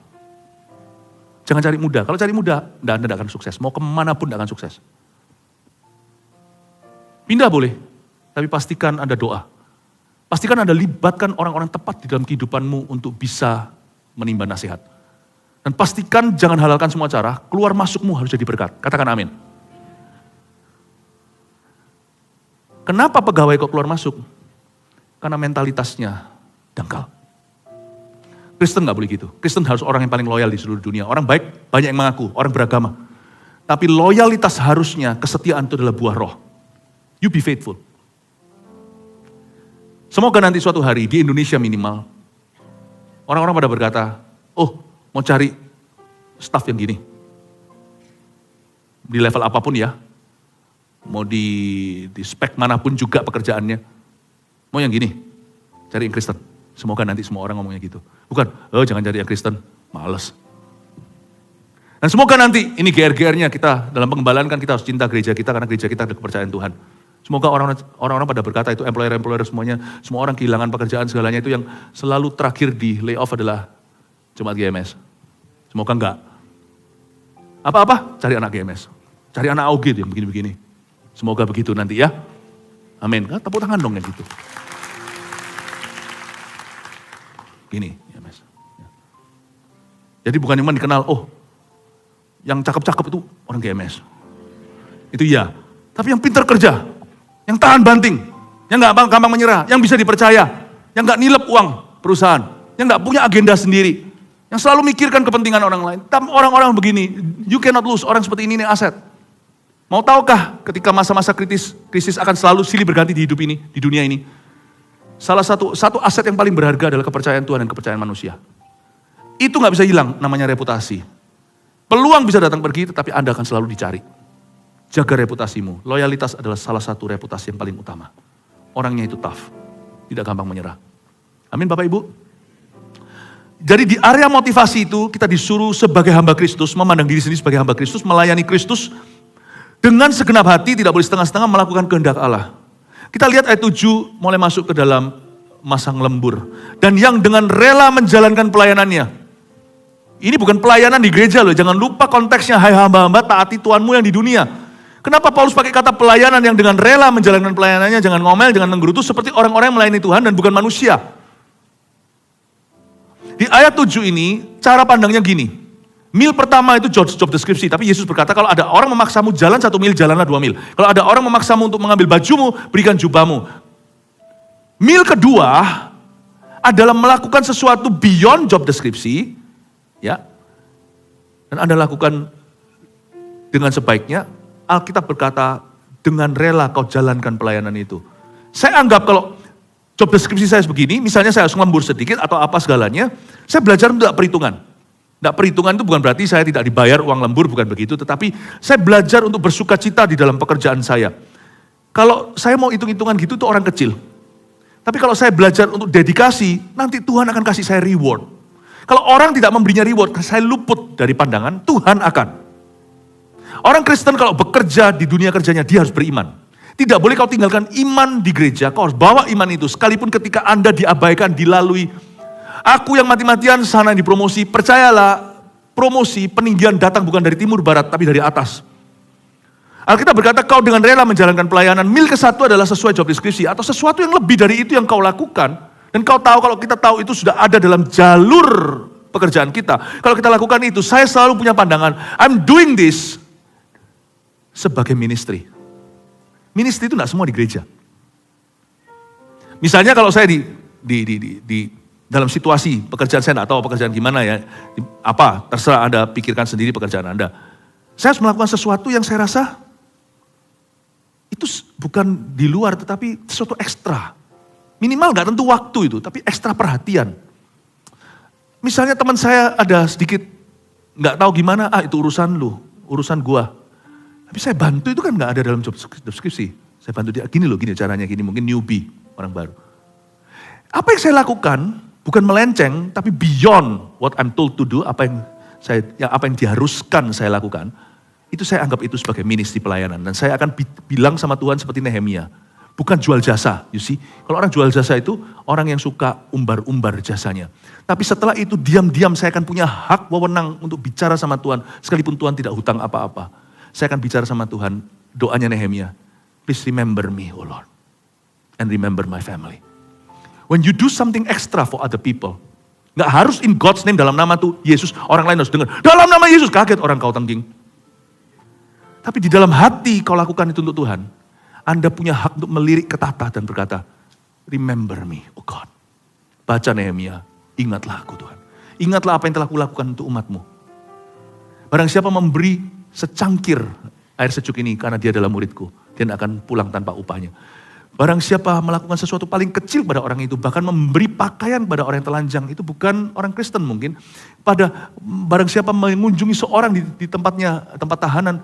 Jangan cari mudah, kalau cari mudah, Anda tidak akan sukses. Mau kemana pun tidak akan sukses. Pindah boleh, tapi pastikan Anda doa. Pastikan Anda libatkan orang-orang tepat di dalam kehidupanmu untuk bisa menimba nasihat. Dan pastikan jangan halalkan semua cara, keluar masukmu harus jadi berkat. Katakan amin. Kenapa pegawai kok keluar masuk? Karena mentalitasnya dangkal. Kristen gak boleh gitu. Kristen harus orang yang paling loyal di seluruh dunia. Orang baik, banyak yang mengaku, orang beragama. Tapi loyalitas harusnya, kesetiaan itu adalah buah roh. You be faithful. Semoga nanti suatu hari di Indonesia minimal, orang-orang pada berkata, mau cari staff yang gini. Di level apapun ya. Mau di spek manapun juga pekerjaannya. Mau yang gini. Cari yang Kristen. Semoga nanti semua orang ngomongnya gitu. Bukan, jangan cari yang Kristen. Males. Dan semoga nanti, ini GR-GR-nya kita, dalam pengembalaan kan kita harus cinta gereja kita, karena gereja kita ada kepercayaan Tuhan. Semoga orang-orang pada berkata itu, employer-employer semuanya, semua orang kehilangan pekerjaan segalanya itu yang selalu terakhir di layoff adalah Jemaat GMS. Semoga enggak. Apa-apa? Cari anak GMS. Cari anak AUG yang begini-begini. Semoga begitu nanti ya. Amin. Tepuk tangan dong yang gitu. Gini, GMS. Jadi bukan cuma dikenal, yang cakep-cakep itu orang GMS. Itu iya. Tapi yang pintar kerja, yang tahan banting, yang gak gampang menyerah, yang bisa dipercaya, yang gak nilep uang perusahaan, yang gak punya agenda sendiri, yang selalu mikirkan kepentingan orang lain. Tapi orang-orang begini, you cannot lose, orang seperti ini aset. Mau tahukah ketika masa-masa krisis akan selalu silih berganti di hidup ini, di dunia ini? Salah satu aset yang paling berharga adalah kepercayaan Tuhan dan kepercayaan manusia. Itu gak bisa hilang, namanya reputasi. Peluang bisa datang pergi, tetapi Anda akan selalu dicari. Jaga reputasimu. Loyalitas adalah salah satu reputasi yang paling utama. Orangnya itu tough, tidak gampang menyerah. Amin Bapak Ibu. Jadi di area motivasi itu kita disuruh sebagai hamba Kristus, memandang diri sendiri sebagai hamba Kristus, melayani Kristus dengan segenap hati, tidak boleh setengah-setengah melakukan kehendak Allah. Kita lihat ayat 7 mulai masuk ke dalam masang lembur. Dan yang dengan rela menjalankan pelayanannya. Ini bukan pelayanan di gereja loh, jangan lupa konteksnya, hai hamba-hamba taati Tuhanmu yang di dunia. Kenapa Paulus pakai kata pelayanan yang dengan rela menjalankan pelayanannya, jangan ngomel, jangan menggerutu, seperti orang-orang yang melayani Tuhan dan bukan manusia. Di ayat 7 ini, cara pandangnya gini, mil pertama itu job deskripsi, tapi Yesus berkata kalau ada orang memaksamu jalan 1 mil, jalanlah 2 mil. Kalau ada orang memaksamu untuk mengambil bajumu, berikan jubahmu. Mil kedua adalah melakukan sesuatu beyond job deskripsi, ya, dan Anda lakukan dengan sebaiknya. Alkitab berkata dengan rela kau jalankan pelayanan itu. Saya anggap kalau job deskripsi saya begini, misalnya saya harus ngembur sedikit atau apa segalanya, saya belajar untuk perhitungan. Tidak perhitungan itu bukan berarti saya tidak dibayar uang lembur, bukan begitu, tetapi saya belajar untuk bersuka cita di dalam pekerjaan saya. Kalau saya mau hitung-hitungan gitu itu orang kecil. Tapi kalau saya belajar untuk dedikasi, nanti Tuhan akan kasih saya reward. Kalau orang tidak memberinya reward, saya luput dari pandangan, Tuhan akan. Orang Kristen kalau bekerja di dunia kerjanya, dia harus beriman. Tidak boleh kau tinggalkan iman di gereja, kau harus bawa iman itu. Sekalipun ketika Anda diabaikan, dilalui. Aku yang mati-matian sana dipromosi, percayalah, promosi, peninggian datang bukan dari timur barat, tapi dari atas. Alkitab berkata kau dengan rela menjalankan pelayanan, mil ke-1 adalah sesuai job deskripsi, atau sesuatu yang lebih dari itu yang kau lakukan. Dan kau tahu, kalau kita tahu itu sudah ada dalam jalur pekerjaan kita. Kalau kita lakukan itu, saya selalu punya pandangan, I'm doing this sebagai ministry. Ministry itu tidak semua di gereja. Misalnya kalau saya di dalam situasi pekerjaan saya, tidak tahu pekerjaan gimana ya, apa, terserah Anda pikirkan sendiri pekerjaan Anda. Saya harus melakukan sesuatu yang saya rasa itu bukan di luar, tetapi sesuatu ekstra. Minimal gak tentu waktu itu, tapi ekstra perhatian. Misalnya teman saya ada sedikit gak tahu gimana, itu urusan lu, urusan gua. Tapi saya bantu itu kan gak ada dalam job deskripsi. Saya bantu dia, gini loh, gini caranya, gini, mungkin newbie, orang baru. Apa yang saya lakukan, bukan melenceng, tapi beyond what I'm told to do, apa yang diharuskan saya lakukan, itu saya anggap itu sebagai ministry pelayanan. Dan saya akan bilang sama Tuhan seperti Nehemia. Bukan jual jasa, you see. Kalau orang jual jasa itu orang yang suka umbar-umbar jasanya. Tapi setelah itu diam-diam saya akan punya hak wewenang untuk bicara sama Tuhan. Sekalipun Tuhan tidak hutang apa-apa. Saya akan bicara sama Tuhan, doanya Nehemia. Please remember me, oh Lord. And remember my family. When you do something extra for other people. Gak harus in God's name, dalam nama tuh Yesus. Orang lain harus dengar, dalam nama Yesus. Kaget orang kau tengking. Tapi di dalam hati kau lakukan itu untuk Tuhan. Anda punya hak untuk melirik ke tahta dan berkata, remember me, oh God. Baca Nehemia, ingatlah aku Tuhan. Ingatlah apa yang telah kulakukan untuk umatmu. Barang siapa memberi secangkir air sejuk ini karena dia adalah muridku, dia akan pulang tanpa upahnya. Barang siapa melakukan sesuatu paling kecil pada orang itu, bahkan memberi pakaian pada orang yang telanjang, itu bukan orang Kristen mungkin. Barang siapa mengunjungi seorang di tempat tahanan,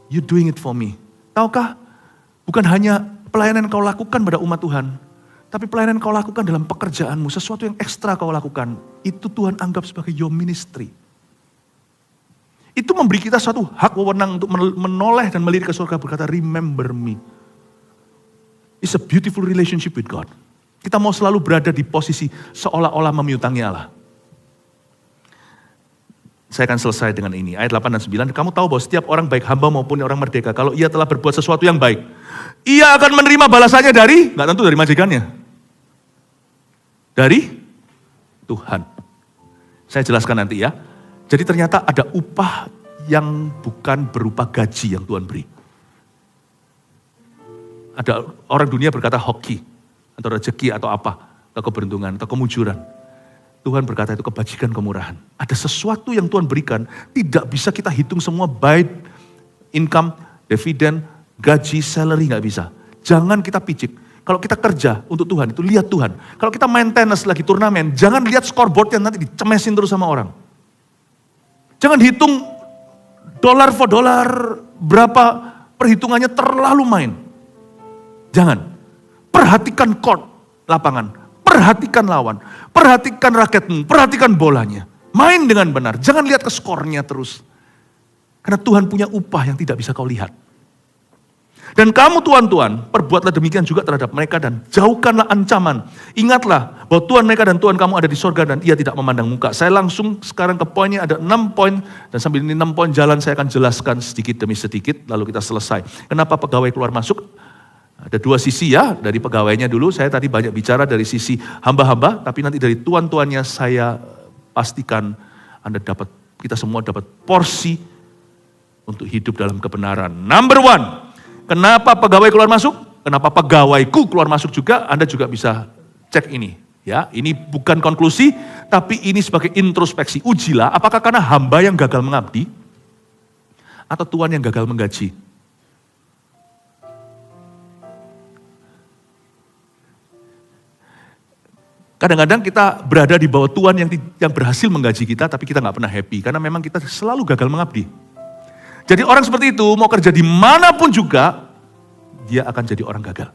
you doing it for me. Tahukah? Bukan hanya pelayanan yang kau lakukan pada umat Tuhan, tapi pelayanan yang kau lakukan dalam pekerjaanmu, sesuatu yang ekstra kau lakukan, itu Tuhan anggap sebagai your ministry. Itu memberi kita suatu hak wewenang untuk menoleh dan melirik ke surga berkata, remember me. It's a beautiful relationship with God. Kita mau selalu berada di posisi seolah-olah memiutangi Allah. Saya akan selesai dengan ini. Ayat 8 dan 9. Kamu tahu bahwa setiap orang baik hamba maupun orang merdeka, kalau ia telah berbuat sesuatu yang baik, ia akan menerima balasannya dari, gak tentu dari majikannya. Dari Tuhan. Saya jelaskan nanti ya. Jadi ternyata ada upah yang bukan berupa gaji yang Tuhan beri. Ada orang dunia berkata hoki, atau rezeki atau apa, atau keberuntungan, atau kemujuran. Tuhan berkata itu kebajikan, kemurahan. Ada sesuatu yang Tuhan berikan, tidak bisa kita hitung semua by income, dividen, gaji, salary, nggak bisa. Jangan kita picik. Kalau kita kerja untuk Tuhan, itu lihat Tuhan. Kalau kita main tenis lagi turnamen, jangan lihat scoreboard yang nanti dicemesin terus sama orang. Jangan hitung dollar for dollar, berapa perhitungannya terlalu main. Jangan. Perhatikan court, lapangan. Perhatikan lawan. Perhatikan raketmu, perhatikan bolanya. Main dengan benar, jangan lihat ke skornya terus. Karena Tuhan punya upah yang tidak bisa kau lihat. Dan kamu tuan-tuan, perbuatlah demikian juga terhadap mereka dan jauhkanlah ancaman. Ingatlah bahwa Tuhan mereka dan Tuhan kamu ada di sorga dan ia tidak memandang muka. Saya langsung sekarang ke poinnya, ada 6 poin. Dan sambil ini 6 poin jalan saya akan jelaskan sedikit demi sedikit, lalu kita selesai. Kenapa pegawai keluar masuk? Ada 2 sisi ya, dari pegawainya dulu. Saya tadi banyak bicara dari sisi hamba-hamba, tapi nanti dari tuan-tuannya saya pastikan kita semua dapat porsi untuk hidup dalam kebenaran. Number 1. Kenapa pegawai keluar masuk? Kenapa pegawaiku keluar masuk juga? Anda juga bisa cek ini. Ya, ini bukan konklusi, tapi ini sebagai introspeksi. Ujilah, apakah karena hamba yang gagal mengabdi? Atau Tuhan yang gagal menggaji? Kadang-kadang kita berada di bawah Tuhan yang berhasil menggaji kita, tapi kita nggak pernah happy. Karena memang kita selalu gagal mengabdi. Jadi orang seperti itu mau kerja dimanapun juga, dia akan jadi orang gagal.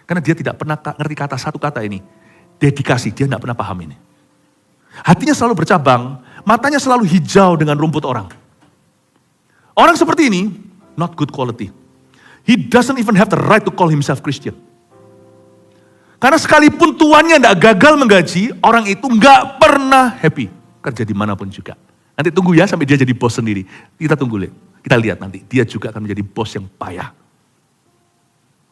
Karena dia tidak pernah ngerti satu kata ini. Dedikasi, dia tidak pernah paham ini. Hatinya selalu bercabang, matanya selalu hijau dengan rumput orang. Orang seperti ini, not good quality. He doesn't even have the right to call himself Christian. Karena sekalipun tuannya tidak gagal menggaji, orang itu nggak pernah happy. Kerja dimanapun juga. Nanti tunggu ya sampai dia jadi bos sendiri. Kita tunggu, kita lihat nanti. Dia juga akan menjadi bos yang payah.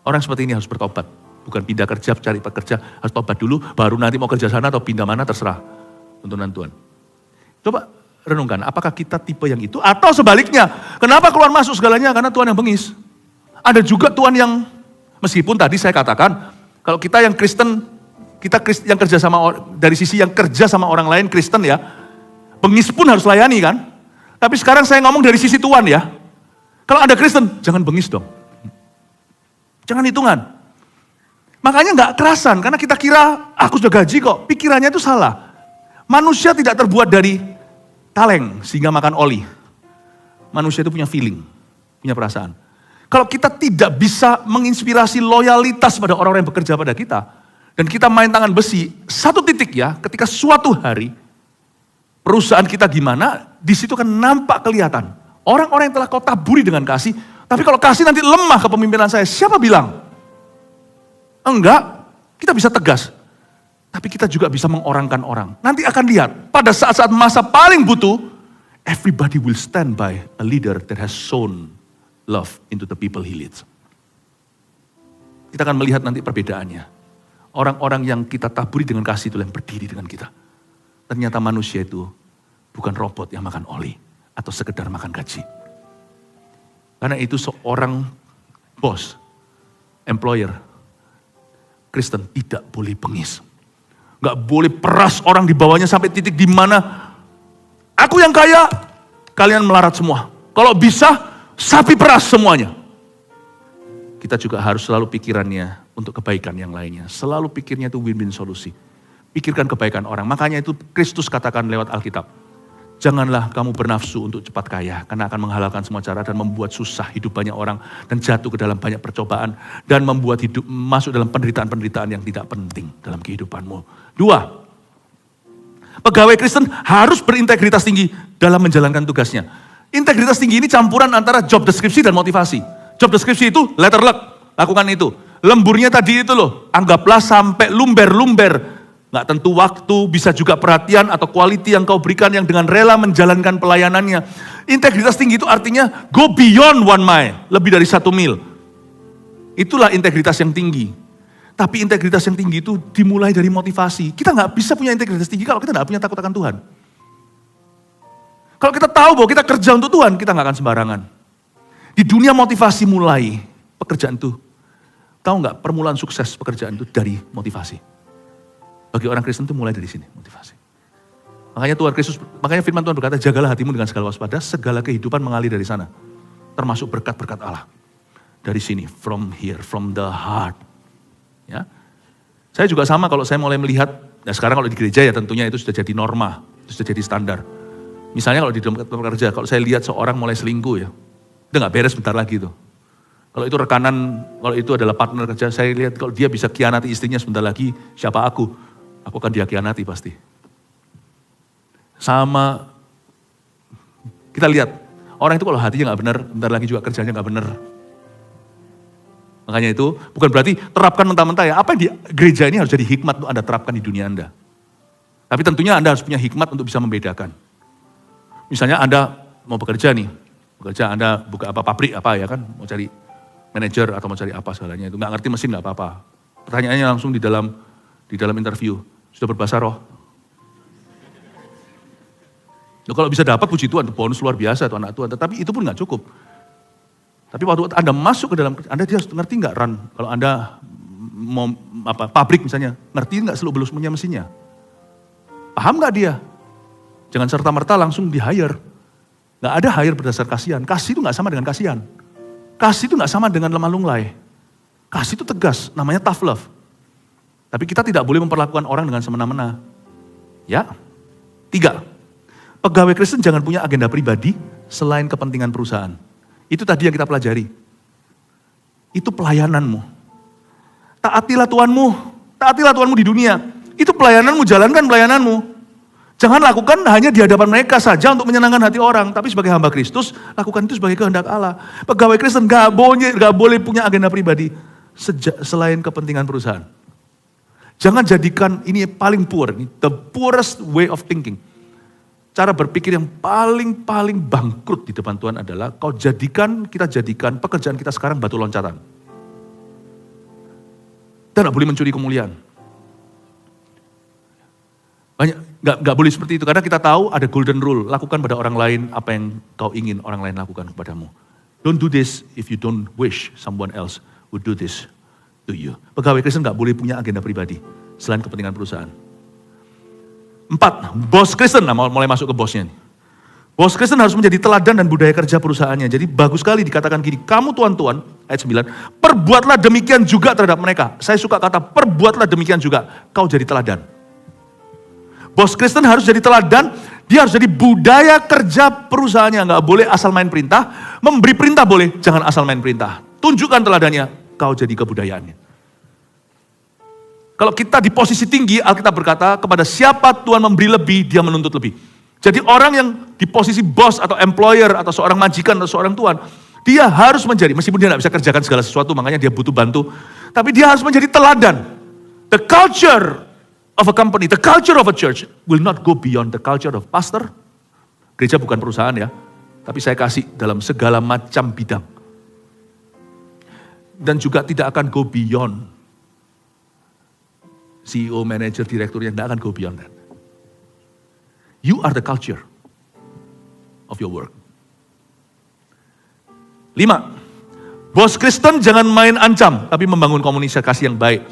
Orang seperti ini harus bertobat. Bukan pindah kerja, cari pekerja. Harus tobat dulu, baru nanti mau kerja sana atau pindah mana terserah. Tuntunan Tuhan. Coba renungkan, apakah kita tipe yang itu? Atau sebaliknya, kenapa keluar masuk segalanya? Karena Tuhan yang bengis. Ada juga Tuhan yang, meskipun tadi saya katakan, kalau kita yang Kristen, yang kerja sama, dari sisi yang kerja sama orang lain Kristen ya, bengis pun harus layani kan. Tapi sekarang saya ngomong dari sisi Tuhan ya. Kalau Anda Kristen, jangan bengis dong. Jangan hitungan. Makanya nggak kerasan, karena kita kira, aku sudah gaji kok. Pikirannya itu salah. Manusia tidak terbuat dari kaleng sehingga makan oli. Manusia itu punya feeling, punya perasaan. Kalau kita tidak bisa menginspirasi loyalitas pada orang-orang yang bekerja pada kita, dan kita main tangan besi, satu titik ya, ketika suatu hari, perusahaan kita gimana, di situ kan nampak kelihatan. Orang-orang yang telah kau taburi dengan kasih, tapi kalau kasih nanti lemah kepemimpinan saya, siapa bilang? Enggak, kita bisa tegas. Tapi kita juga bisa mengorangkan orang. Nanti akan lihat, pada saat-saat masa paling butuh, everybody will stand by a leader that has sown love into the people he leads. Kita akan melihat nanti perbedaannya. Orang-orang yang kita taburi dengan kasih itu yang berdiri dengan kita. Ternyata manusia itu bukan robot yang makan oli atau sekedar makan gaji. Karena itu seorang bos, employer, Kristen tidak boleh bengis. Gak boleh peras orang di bawahnya sampai titik di mana aku yang kaya, kalian melarat semua. Kalau bisa, sapi peras semuanya. Kita juga harus selalu pikirannya untuk kebaikan yang lainnya. Selalu pikirnya itu win-win solusi. Pikirkan kebaikan orang. Makanya itu Kristus katakan lewat Alkitab. Janganlah kamu bernafsu untuk cepat kaya. Karena akan menghalalkan semua cara dan membuat susah hidup banyak orang. Dan jatuh ke dalam banyak percobaan. Dan membuat hidup masuk dalam penderitaan-penderitaan yang tidak penting dalam kehidupanmu. 2. Pegawai Kristen harus berintegritas tinggi dalam menjalankan tugasnya. Integritas tinggi ini campuran antara job deskripsi dan motivasi. Job deskripsi itu letter luck, lakukan itu. Lemburnya tadi itu loh, anggaplah sampai lumber-lumber. Nggak tentu waktu, bisa juga perhatian atau quality yang kau berikan yang dengan rela menjalankan pelayanannya. Integritas tinggi itu artinya go beyond 1 mile, lebih dari 1 mil. Itulah integritas yang tinggi. Tapi integritas yang tinggi itu dimulai dari motivasi. Kita nggak bisa punya integritas tinggi kalau kita nggak punya takut akan Tuhan. Kalau kita tahu bahwa kita kerja untuk Tuhan, kita nggak akan sembarangan. Di dunia motivasi mulai pekerjaan itu Tahu nggak permulaan sukses pekerjaan itu dari motivasi. Bagi orang Kristen itu mulai dari sini, motivasi. Makanya firman Tuhan berkata, jagalah hatimu dengan segala waspada, segala kehidupan mengalir dari sana. Termasuk berkat-berkat Allah. Dari sini, from here, from the heart. Ya. Saya juga sama kalau saya mulai melihat, nah sekarang kalau di gereja ya tentunya itu sudah jadi norma, itu sudah jadi standar. Misalnya kalau di tempat kerja, kalau saya lihat seorang mulai selingkuh ya, udah gak beres bentar lagi tuh. Kalau itu rekanan, kalau itu adalah partner kerja, saya lihat kalau dia bisa khianati istrinya sebentar lagi, siapa aku akan dia khianati pasti. Sama, kita lihat, orang itu kalau hatinya gak benar, bentar lagi juga kerjanya gak benar. Makanya itu bukan berarti terapkan mentah-mentah ya, apa yang di gereja ini harus jadi hikmat untuk Anda terapkan di dunia Anda. Tapi tentunya Anda harus punya hikmat untuk bisa membedakan. Misalnya Anda mau bekerja nih, Anda buka pabrik apa ya kan, mau cari manajer atau mau cari apa segalanya itu, nggak ngerti mesin nggak apa-apa. Pertanyaannya langsung di dalam interview, sudah berbahasa roh? Loh, kalau bisa dapat puji Tuhan, bonus luar biasa tuh anak Tuhan, tapi itu pun nggak cukup. Tapi waktu Anda masuk ke dalam, dia harus ngerti nggak Ran, kalau Anda mau pabrik misalnya, ngerti nggak seluk-beluk mesinnya? Paham nggak dia? Jangan serta-merta langsung di-hire. Nggak ada hire berdasar kasihan. Kasih itu nggak sama dengan kasihan. Kasih itu nggak sama dengan lemah lunglai. Kasih itu tegas, namanya tough love. Tapi kita tidak boleh memperlakukan orang dengan semena-mena. Ya. 3, pegawai Kristen jangan punya agenda pribadi selain kepentingan perusahaan. Itu tadi yang kita pelajari. Itu pelayananmu. Taatilah Tuhanmu di dunia. Itu pelayananmu, jalankan pelayananmu. Jangan lakukan hanya di hadapan mereka saja untuk menyenangkan hati orang. Tapi sebagai hamba Kristus, lakukan itu sebagai kehendak Allah. Pegawai Kristen gak boleh punya agenda pribadi selain kepentingan perusahaan. Jangan jadikan ini paling poor, the poorest way of thinking. Cara berpikir yang paling bangkrut di depan Tuhan adalah kita jadikan pekerjaan kita sekarang batu loncatan. Dan gak boleh mencuri kemuliaan. Gak boleh seperti itu, karena kita tahu ada golden rule, lakukan pada orang lain apa yang kau ingin orang lain lakukan kepadamu. Don't do this if you don't wish someone else would do this to you. Pegawai Kristen gak boleh punya agenda pribadi selain kepentingan perusahaan. 4, bos Kristen, mulai masuk ke bosnya nih. Bos Kristen harus menjadi teladan dan budaya kerja perusahaannya. Jadi bagus sekali dikatakan gini, kamu tuan-tuan, ayat 9, perbuatlah demikian juga terhadap mereka. Saya suka kata perbuatlah demikian juga, kau jadi teladan. Bos Kristen harus jadi teladan, dia harus jadi budaya kerja perusahaannya. Nggak boleh asal main perintah, memberi perintah boleh, jangan asal main perintah. Tunjukkan teladannya, kau jadi kebudayaannya. Kalau kita di posisi tinggi, Alkitab berkata, kepada siapa Tuhan memberi lebih, dia menuntut lebih. Jadi orang yang di posisi bos atau employer atau seorang majikan atau seorang tuan, dia harus menjadi, meskipun dia nggak bisa kerjakan segala sesuatu, makanya dia butuh bantu, tapi dia harus menjadi teladan. The culture of a company, the culture of a church will not go beyond the culture of pastor. Gereja bukan perusahaan ya, tapi saya kasih dalam segala macam bidang. Dan juga tidak akan go beyond CEO, manager, direkturnya, tidak akan go beyond that. You are the culture of your work. 5, bos Kristen jangan main ancam, tapi membangun komunikasi yang baik.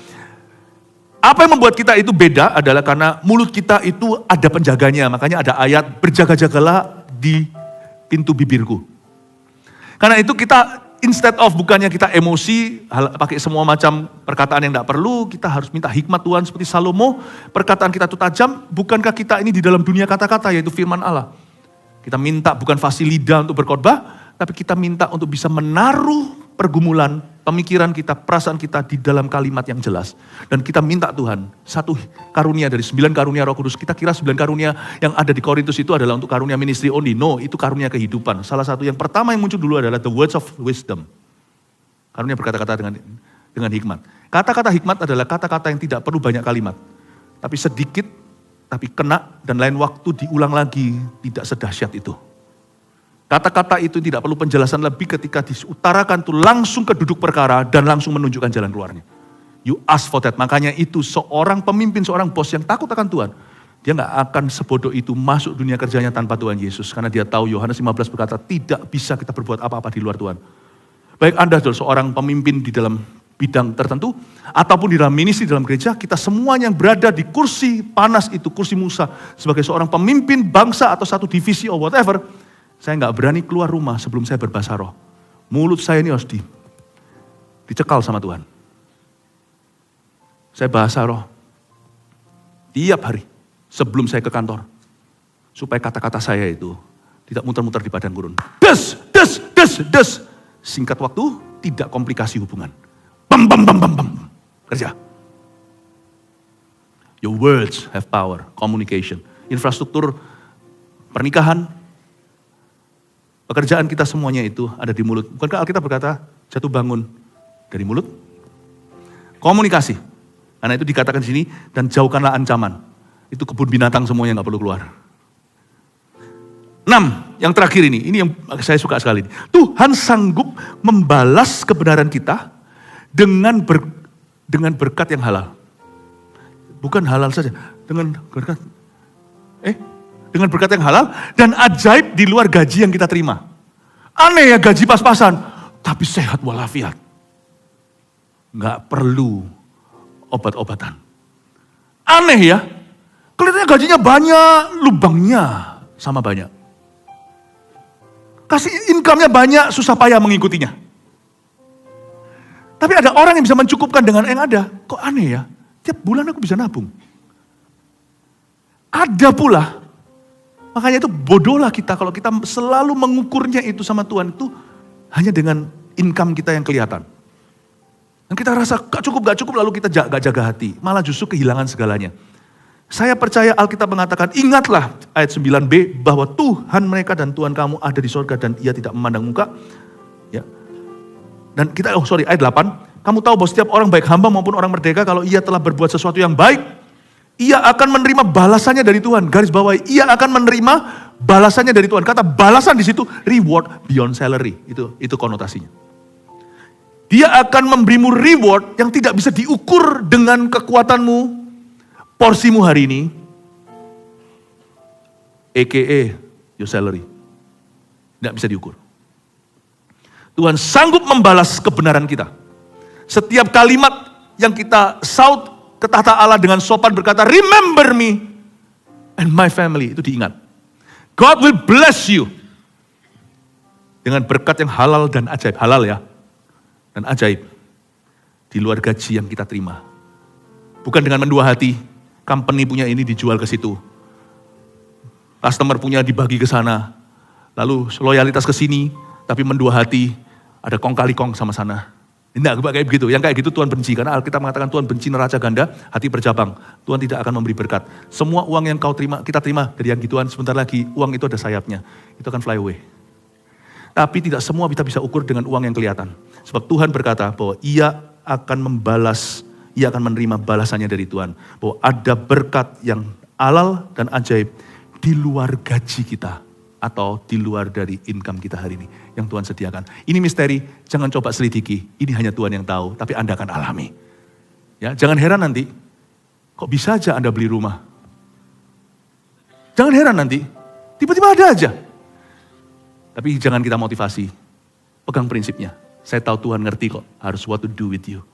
Apa yang membuat kita itu beda adalah karena mulut kita itu ada penjaganya. Makanya ada ayat, berjaga-jagalah di pintu bibirku. Karena itu kita, instead of bukannya kita emosi, pakai semua macam perkataan yang tidak perlu, kita harus minta hikmat Tuhan seperti Salomo. Perkataan kita itu tajam, bukankah kita ini di dalam dunia kata-kata, yaitu firman Allah. Kita minta bukan fasih lidah untuk berkhotbah, tapi kita minta untuk bisa menaruh pergumulan, pemikiran kita, perasaan kita di dalam kalimat yang jelas. Dan kita minta Tuhan, satu karunia dari 9 karunia Roh Kudus. Kita kira 9 karunia yang ada di Korintus itu adalah untuk karunia ministry only. No, itu karunia kehidupan. Salah satu yang pertama yang muncul dulu adalah the words of wisdom. Karunia berkata-kata dengan hikmat. Kata-kata hikmat adalah kata-kata yang tidak perlu banyak kalimat. Tapi sedikit, tapi kena, dan lain waktu diulang lagi, tidak sedahsyat itu. Kata-kata itu tidak perlu penjelasan lebih, ketika diutarakan itu langsung ke duduk perkara dan langsung menunjukkan jalan keluarnya. You ask for that. Makanya itu seorang pemimpin, seorang bos yang takut akan Tuhan, dia gak akan sebodoh itu masuk dunia kerjanya tanpa Tuhan Yesus. Karena dia tahu Yohanes 15 berkata, tidak bisa kita berbuat apa-apa di luar Tuhan. Baik Anda adalah seorang pemimpin di dalam bidang tertentu, ataupun di dalam ministry, dalam gereja, kita semuanya yang berada di kursi panas itu, kursi Musa, sebagai seorang pemimpin bangsa atau satu divisi or whatever, saya nggak berani keluar rumah sebelum saya berbahasa roh. Mulut saya ini harus dicekal sama Tuhan. Saya bahasa roh tiap hari sebelum saya ke kantor. Supaya kata-kata saya itu tidak muter-muter di padang gurun. Des, des, des, des. Singkat waktu, tidak komplikasi hubungan. Bam, bam, bam, bam, bam. Kerja. Your words have power, communication. Infrastruktur pernikahan, pekerjaan kita semuanya itu ada di mulut. Bukankah Alkitab berkata, jatuh bangun dari mulut? Komunikasi. Karena itu dikatakan di sini, dan jauhkanlah ancaman. Itu kebun binatang semuanya nggak perlu keluar. 6, yang terakhir ini yang saya suka sekali. Tuhan sanggup membalas kebenaran kita dengan berkat yang halal. Bukan halal saja, dengan berkat yang halal dan ajaib di luar gaji yang kita terima. Aneh ya, gaji pas-pasan, tapi sehat walafiat. Nggak perlu obat-obatan. Aneh ya, kelihatannya gajinya banyak, lubangnya sama banyak. Kasih income-nya banyak, susah payah mengikutinya. Tapi ada orang yang bisa mencukupkan dengan yang ada. Kok aneh ya? Tiap bulan aku bisa nabung. Ada pula. Makanya itu bodohlah kita kalau kita selalu mengukurnya itu sama Tuhan itu hanya dengan income kita yang kelihatan. Dan kita rasa gak cukup lalu kita gak jaga hati. Malah justru kehilangan segalanya. Saya percaya Alkitab mengatakan, ingatlah ayat 9b bahwa Tuhan mereka dan Tuhan kamu ada di sorga dan ia tidak memandang muka. Ya. Dan kita, ayat 8, kamu tahu bahwa setiap orang baik hamba maupun orang merdeka kalau ia telah berbuat sesuatu yang baik, ia akan menerima balasannya dari Tuhan. Garis bawahi, ia akan menerima balasannya dari Tuhan. Kata balasan di situ reward beyond salary. Itu konotasinya. Dia akan memberimu reward yang tidak bisa diukur dengan kekuatanmu, porsimu hari ini, aka your salary. Tidak bisa diukur. Tuhan sanggup membalas kebenaran kita. Setiap kalimat yang kita saut ke tahta Allah dengan sopan berkata, remember me and my family, itu diingat. God will bless you. Dengan berkat yang halal dan ajaib. Halal ya. Dan ajaib. Di luar gaji yang kita terima. Bukan dengan mendua hati. Company punya ini dijual ke situ. Customer punya dibagi ke sana. Lalu loyalitas ke sini. Tapi mendua hati, ada kong kali kong sama sana. Tidak kayak begitu, yang kayak gitu Tuhan benci. Karena Alkitab mengatakan Tuhan benci neraca ganda, hati bercabang. Tuhan tidak akan memberi berkat. Semua uang yang kita terima dari yang gituan, sebentar lagi uang itu ada sayapnya. Itu akan fly away. Tapi tidak semua kita bisa ukur dengan uang yang kelihatan. Sebab Tuhan berkata bahwa ia akan membalas, ia akan menerima balasannya dari Tuhan. Bahwa ada berkat yang halal dan ajaib di luar gaji kita. Atau di luar dari income kita hari ini. Yang Tuhan sediakan. Ini misteri, jangan coba selidiki. Ini hanya Tuhan yang tahu, tapi Anda akan alami. Ya, jangan heran nanti, kok bisa aja Anda beli rumah? Jangan heran nanti, tiba-tiba ada aja. Tapi jangan kita motivasi, pegang prinsipnya. Saya tahu Tuhan ngerti kok, harus what to do with you.